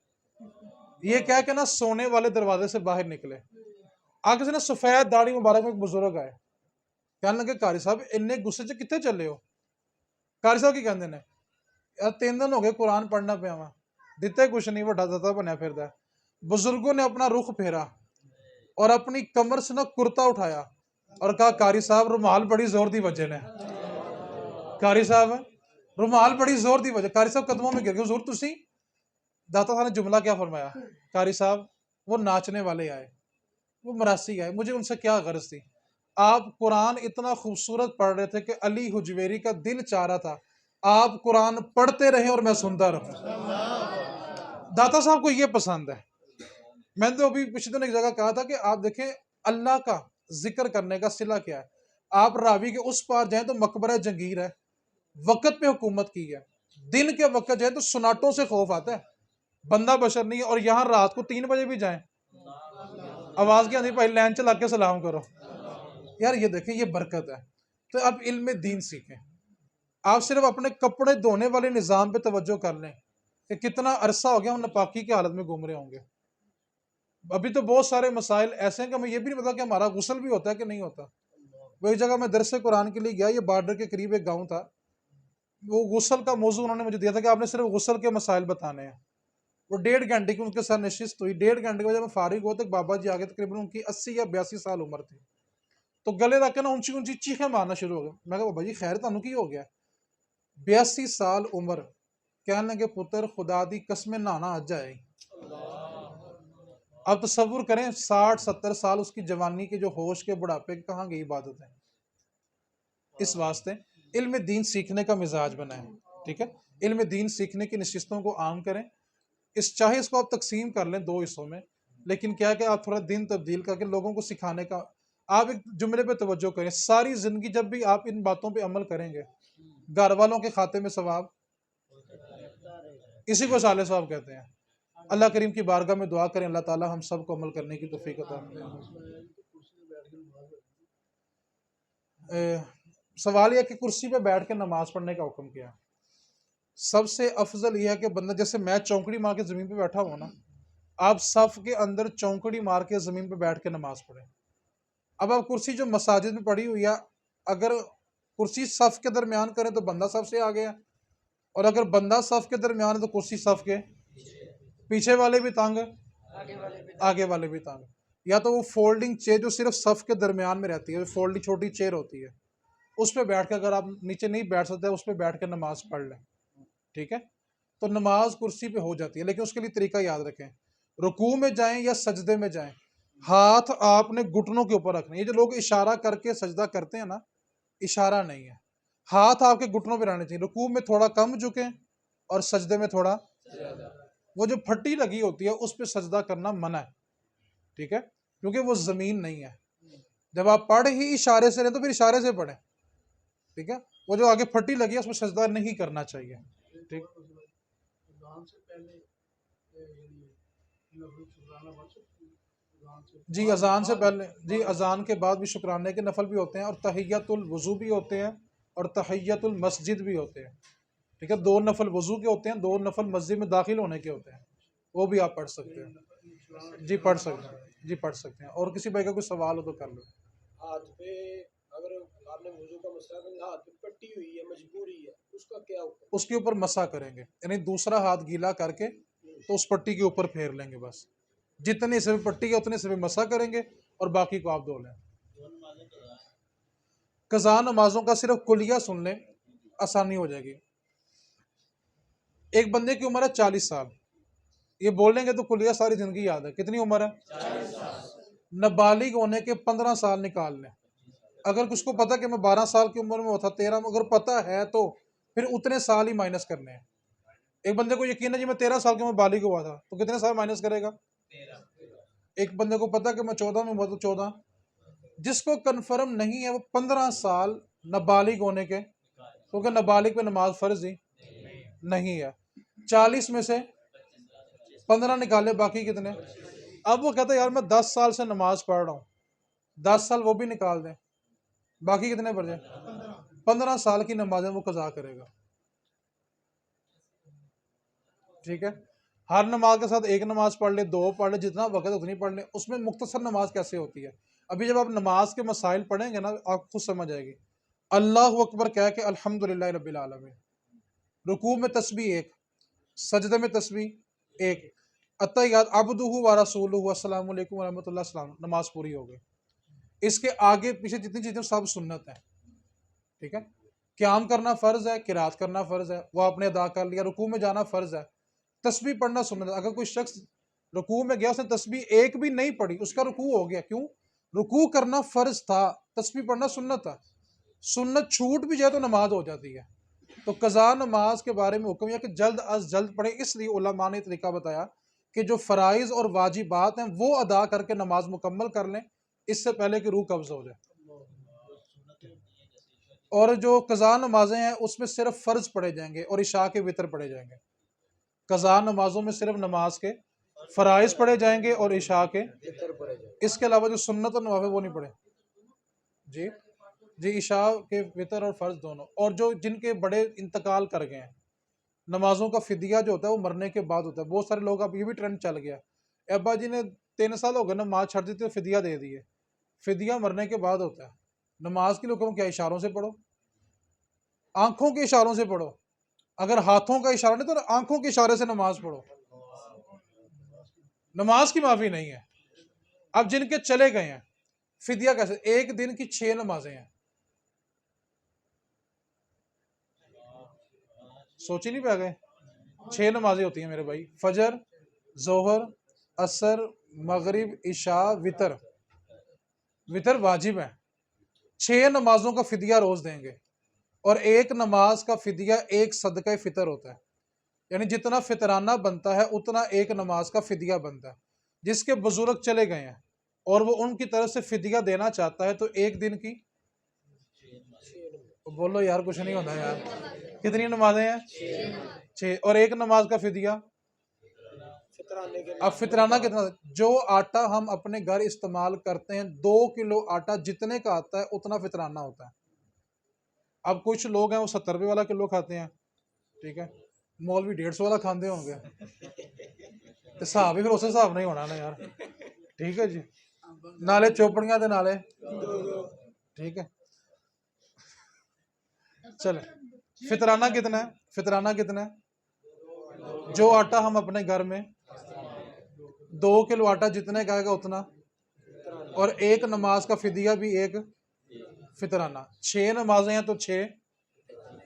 یہ کہہ کے نا سونے والے دروازے سے باہر نکلے۔ آگے سے نا سفید داڑھی مبارک میں ایک بزرگ آئے، کہنے لگے قاری صاحب اننے غصے سے کتنے چلے ہو؟ قاری صاحب کی کہندے نے یار 3 دن ہو گئے قرآن پڑھنا پیا وا، دیتے کچھ نہیں، وڈا داتا بنیا پھردا ہے۔ بزرگوں نے اپنا رخ پھیرا اور اپنی کمر سے نا کرتا اٹھایا اور کہا قاری صاحب رومال بڑی زور دی وجہ نے، قاری صاحب رومال بڑی زور دی وجہ، قاری صاحب قدموں میں گر گئے، حضور تسی، داتا صاحب نے جملہ کیا فرمایا، قاری صاحب وہ ناچنے والے آئے، وہ مراسی آئے، مجھے ان سے کیا غرض تھی، آپ قرآن اتنا خوبصورت پڑھ رہے تھے کہ علی حجویری کا دل چاہ رہا تھا آپ قرآن پڑھتے رہیں اور میں سنتا رہوں۔ داتا صاحب کو یہ پسند ہے۔ میں نے تو ابھی پچھلے دن ایک جگہ کہا تھا کہ آپ دیکھیں اللہ کا ذکر کرنے کا صلہ کیا ہے، آپ راوی کے اس پار جائیں تو مقبرہ جنگیر ہے، وقت پہ حکومت کی ہے، دن کے وقت جائیں تو سناٹوں سے خوف آتا ہے، بندہ بشر نہیں ہے، اور یہاں رات کو 3 بجے بھی جائیں آواز کیا نہیں بھائی لین چلا کے سلام کرو، یار یہ دیکھیں یہ برکت ہے۔ تو اب علم دین سیکھیں، آپ صرف اپنے کپڑے دھونے والے نظام پہ توجہ کر لیں کہ کتنا عرصہ ہو گیا ہم ناپاکی کی حالت میں گھوم رہے ہوں گے۔ ابھی تو بہت سارے مسائل ایسے ہیں کہ ہمیں یہ بھی نہیں پتا کہ ہمارا غسل بھی ہوتا ہے کہ نہیں ہوتا۔ وہ ایک جگہ میں درس قرآن کے لیے گیا، یہ بارڈر کے قریب ایک گاؤں تھا، وہ غسل کا موضوع انہوں نے مجھے دیا تھا کہ آپ نے صرف غسل کے مسائل بتانے ہیں، وہ 1.5 گھنٹے کی ان کے ساتھ نشست ہوئی، 1.5 گھنٹے کے بعد جب میں فارغ ہوا تو ایک بابا جی آگے، تقریباً ان کی 80 یا 82 سال عمر تھی، تو گلے رکھ کے نا اونچی اونچی چیخیں مارنا شروع ہو گئے۔ میں کہا بابا جی خیر تانوں کی ہو گیا؟ 82 سال عمر، کہنے لگے پتر خدا دی قسم نہانا آج آئے۔ اب تصور کریں 60-70 سال اس کی جوانی کے جو ہوش کے بڑھاپے کہاں گئی عبادت ہے۔ اس واسطے علم دین سیکھنے کا مزاج بنائیں، ٹھیک ہے، علم دین سیکھنے کی نشستوں کو عام کریں، چاہے اس کو آپ تقسیم کر لیں 2 حصوں میں، لیکن کیا کہ آپ تھوڑا دن تبدیل کر کے لوگوں کو سکھانے کا، آپ ایک جملے پہ توجہ کریں، ساری زندگی جب بھی آپ ان باتوں پہ عمل کریں گے گھر والوں کے کھاتے میں ثواب، اسی کو صالح صاحب کہتے ہیں۔ اللہ کریم کی بارگاہ میں دعا کریں اللہ تعالی ہم سب کو عمل کرنے کی توفیق عطا فرمائے۔ سوال یہ کہ کرسی پہ بیٹھ کے نماز پڑھنے کا حکم کیا؟ سب سے افضل یہ ہے کہ بندہ، جیسے میں چونکڑی مار کے زمین پہ بیٹھا ہوں نا، آپ صف کے اندر چونکڑی مار کے زمین پہ بیٹھ کے نماز پڑھیں۔ اب آپ کرسی جو مساجد میں پڑی ہوئی ہے، اگر کرسی صف کے درمیان کریں تو بندہ صف سے آگے ہے، اور اگر بندہ صف کے درمیان ہے تو کرسی صف کے پیچھے والے بھی تانگ آگے والے بھی تانگ، یا تو وہ فولڈنگ چیئر جو صرف صف کے درمیان میں رہتی ہے، فولڈنگ چھوٹی چیئر ہوتی ہے، اس پہ بیٹھ کے، اگر آپ نیچے نہیں بیٹھ سکتے اس پہ بیٹھ کے نماز پڑھ لیں، ٹھیک ہے، تو نماز کرسی پہ ہو جاتی ہے، لیکن اس کے لیے طریقہ یاد رکھیں، رکوع میں جائیں یا سجدے میں جائیں، ہاتھ آپ نے گھٹنوں کے اوپر رکھنے. یہ جو لوگ اشارہ کر کے سجدہ کرتے ہیں نا، اشارہ نہیں ہے. ہاتھ آپ کے گھٹنوں پہ رہنے چاہیے. رکوع میں تھوڑا کم جھکیں اور سجدے میں تھوڑا. وہ جو پھٹی لگی ہوتی ہے اس پہ سجدہ کرنا منع ہے. ٹھیک ہے، کیونکہ وہ زمین نہیں ہے. جب آپ پڑھ ہی اشارے سے رہے تو پھر اشارے سے پڑھیں. ٹھیک ہے، وہ جو آگے پھٹی لگی ہے اس میں سجدہ نہیں کرنا چاہیے. ٹھیک. جی اذان سے پہلے، جی اذان کے بعد بھی شکرانے کے نفل بھی ہوتے ہیں، اور تحیت الوضو بھی ہوتے ہیں، اور تحیت المسجد بھی ہوتے ہیں. ٹھیک ہے، 2 نفل وضو کے ہوتے ہیں، 2 نفل مسجد میں داخل ہونے کے ہوتے ہیں. وہ بھی آپ پڑھ سکتے ہیں. جی پڑھ سکتے ہیں، جی پڑھ سکتے ہیں. اور کسی بھائی کا کوئی سوال ہو تو کر لو. ہاتھ پہ اگر آپ نے وضو کا مسئلہ کرنا، ہاتھ پہ پٹی ہوئی ہے، مجبوری ہے، اس کا کیا حکم؟ اس کے اوپر مسح کریں گے، یعنی دوسرا ہاتھ گیلا کر کے تو اس پٹی کے اوپر پھیر لیں گے. بس جتنے سے بھی پٹی ہے اتنے سے بھی مسح کریں گے اور باقی کو آپ دھو لیں. قضا نمازوں کا صرف کلیہ سن لیں، آسانی ہو جائے گی. ایک بندے کی عمر ہے 40 سال. یہ بولیں گے تو کلیہ ساری زندگی یاد ہے. کتنی عمر ہے؟ نابالغ ہونے کے 15 سال نکال لیں. اگر کچھ کو پتا کہ میں 12 سال کی عمر میں ہوتا، 13 میں، اگر پتا ہے تو پھر اتنے سال ہی مائنس کرنے ہیں. ایک بندے کو یقین ہے جی میں 13 سال کی عمر بالغ ہوا تھا، تو کتنے سال مائنس کرے گا؟ ایک بندے کو پتا کہ میں 14 میں ہوا تو 14. جس کو کنفرم نہیں ہے وہ 15 سال نابالغ ہونے کے، کیونکہ نابالغ پہ نماز فرض ہی نہیں ہے. 40 میں سے 15 نکالے، باقی کتنے؟ اب وہ کہتا ہے یار میں 10 سال سے نماز پڑھ رہا ہوں، 10 سال وہ بھی نکال دیں، باقی کتنے پڑھ جائیں؟ 15 سال کی نمازیں وہ قضا کرے گا. ٹھیک ہے، ہر نماز کے ساتھ ایک نماز پڑھ لے، 2 پڑھ لے، جتنا وقت اتنی پڑھ لے. اس میں مختصر نماز کیسے ہوتی ہے؟ ابھی جب آپ نماز کے مسائل پڑھیں گے نا آپ خود سمجھ آئے گی. اللہ اکبر کہہ کے الحمدللہ رب العالمین، رکوع میں تسبیح 1، سجدے میں تسبیح 1، التحیات عبدہ و رسولہ السلام علیکم ورحمۃ اللہ السلام، نماز پوری ہو گئی. اس کے آگے پیچھے جتنی چیزیں سب سنت ہیں. ٹھیک ہے، قیام کرنا فرض ہے، قرات کرنا فرض ہے، وہ آپ نے ادا کر لیا. رکوع میں جانا فرض ہے، تسبیح پڑھنا سنت ہے. اگر کوئی شخص رکوع میں گیا اس نے تسبیح 1 بھی نہیں پڑھی، اس کا رکوع ہو گیا. کیوں؟ رکوع کرنا فرض تھا، تسبیح پڑھنا سنت تھا. سنت چھوٹ بھی جائے تو نماز ہو جاتی ہے. تو قضا نماز کے بارے میں حکم یہ کہ جلد از جلد پڑھیں. اس لیے علماء نے طریقہ بتایا کہ جو فرائض اور واجبات ہیں وہ ادا کر کے نماز مکمل کر لیں، اس سے پہلے کہ روح قبض ہو جائے. اور جو قضا نمازیں ہیں اس میں صرف فرض پڑھے جائیں گے اور عشاء کے وتر پڑھے جائیں گے. قضا نمازوں میں صرف نماز کے فرائض پڑھے جائیں گے اور عشاء کے، اس کے علاوہ جو سنت اور نوافل وہ نہیں پڑھے. جی جی، عشاء کے وتر اور فرض دونوں. اور جو جن کے بڑے انتقال کر گئے ہیں، نمازوں کا فدیہ جو ہوتا ہے وہ مرنے کے بعد ہوتا ہے. بہت سارے لوگ، اب یہ بھی ٹرینڈ چل گیا، ابا جی نے 3 سال ہو گئے نماز چھڑ دی تو فدیہ دے دیے. فدیہ مرنے کے بعد ہوتا ہے. نماز کے حکم کیا؟ اشاروں سے پڑھو، آنکھوں کے اشاروں سے پڑھو. اگر ہاتھوں کا اشارہ نہیں تو آنکھوں کے اشارے سے نماز پڑھو. نماز کی معافی نہیں ہے. اب جن کے چلے گئے ہیں فدیہ کیسے؟ 1 دن کی 6 نمازیں ہیں. سوچ ہی نہیں پہ گئے. 6 نمازیں ہوتی ہیں میرے بھائی، فجر، ظہر، عصر، مغرب، عشاء، وتر. وتر واجب ہے. 6 نمازوں کا فدیہ روز دیں گے، اور 1 نماز کا فدیہ 1 صدقہ فطر ہوتا ہے. یعنی جتنا فطرانہ بنتا ہے اتنا 1 نماز کا فدیہ بنتا ہے. جس کے بزرگ چلے گئے ہیں اور وہ ان کی طرف سے فدیہ دینا چاہتا ہے تو 1 دن کی، بولو یار کچھ نہیں ہوتا یار، کتنی نمازیں ہیں؟ 6. اور 1 نماز کا فدیہ. اب فطرانہ کتنا؟ جو آٹا ہم اپنے گھر استعمال کرتے ہیں 2 کلو آٹا جتنے کا آتا ہے اتنا فطرانہ ہوتا ہے. اب کچھ لوگ ہیں وہ 70 روپے والا کلو کھاتے ہیں. ٹھیک ہے، مولوی 150 والا کھاندے ہوں گے. حساب ہی پھر اس حساب نہیں ہونا نا یار. ٹھیک ہے جی، نالے چوپڑیاں دے نالے. ٹھیک ہے، چلے. فطرانہ کتنا ہے؟ فطرانہ کتنا ہے؟ جو آٹا ہم اپنے گھر میں 2 کلو آٹا جتنے کا آئے گا اتنا، اور 1 نماز کا فدیہ بھی 1 فطرانہ. 6 نمازیں ہیں تو 6.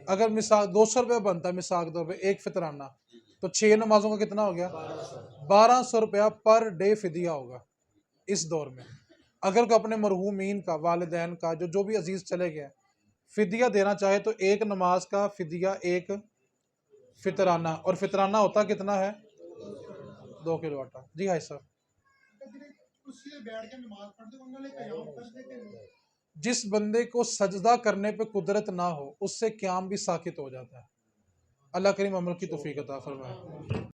اگر مثال 200 روپے بنتا ہے مثال کے طور پہ 1 فطرانہ، تو 6 نمازوں کا کتنا ہو گیا؟ 1200 روپیہ پر ڈے فدیہ ہوگا. اس دور میں اگر کوئی اپنے مرحومین کا، والدین کا، جو بھی عزیز چلے گئے فدیہ دینا چاہے تو ایک نماز کا فدیہ ایک فطرانہ، اور فطرانہ ہوتا کتنا ہے؟ 2 کلو آٹا۔ جی ہاں صاحب، جس بندے کو سجدہ کرنے پہ قدرت نہ ہو اس سے قیام بھی ساقط ہو جاتا ہے۔ اللہ کریم عمل کی توفیق عطا فرمائے۔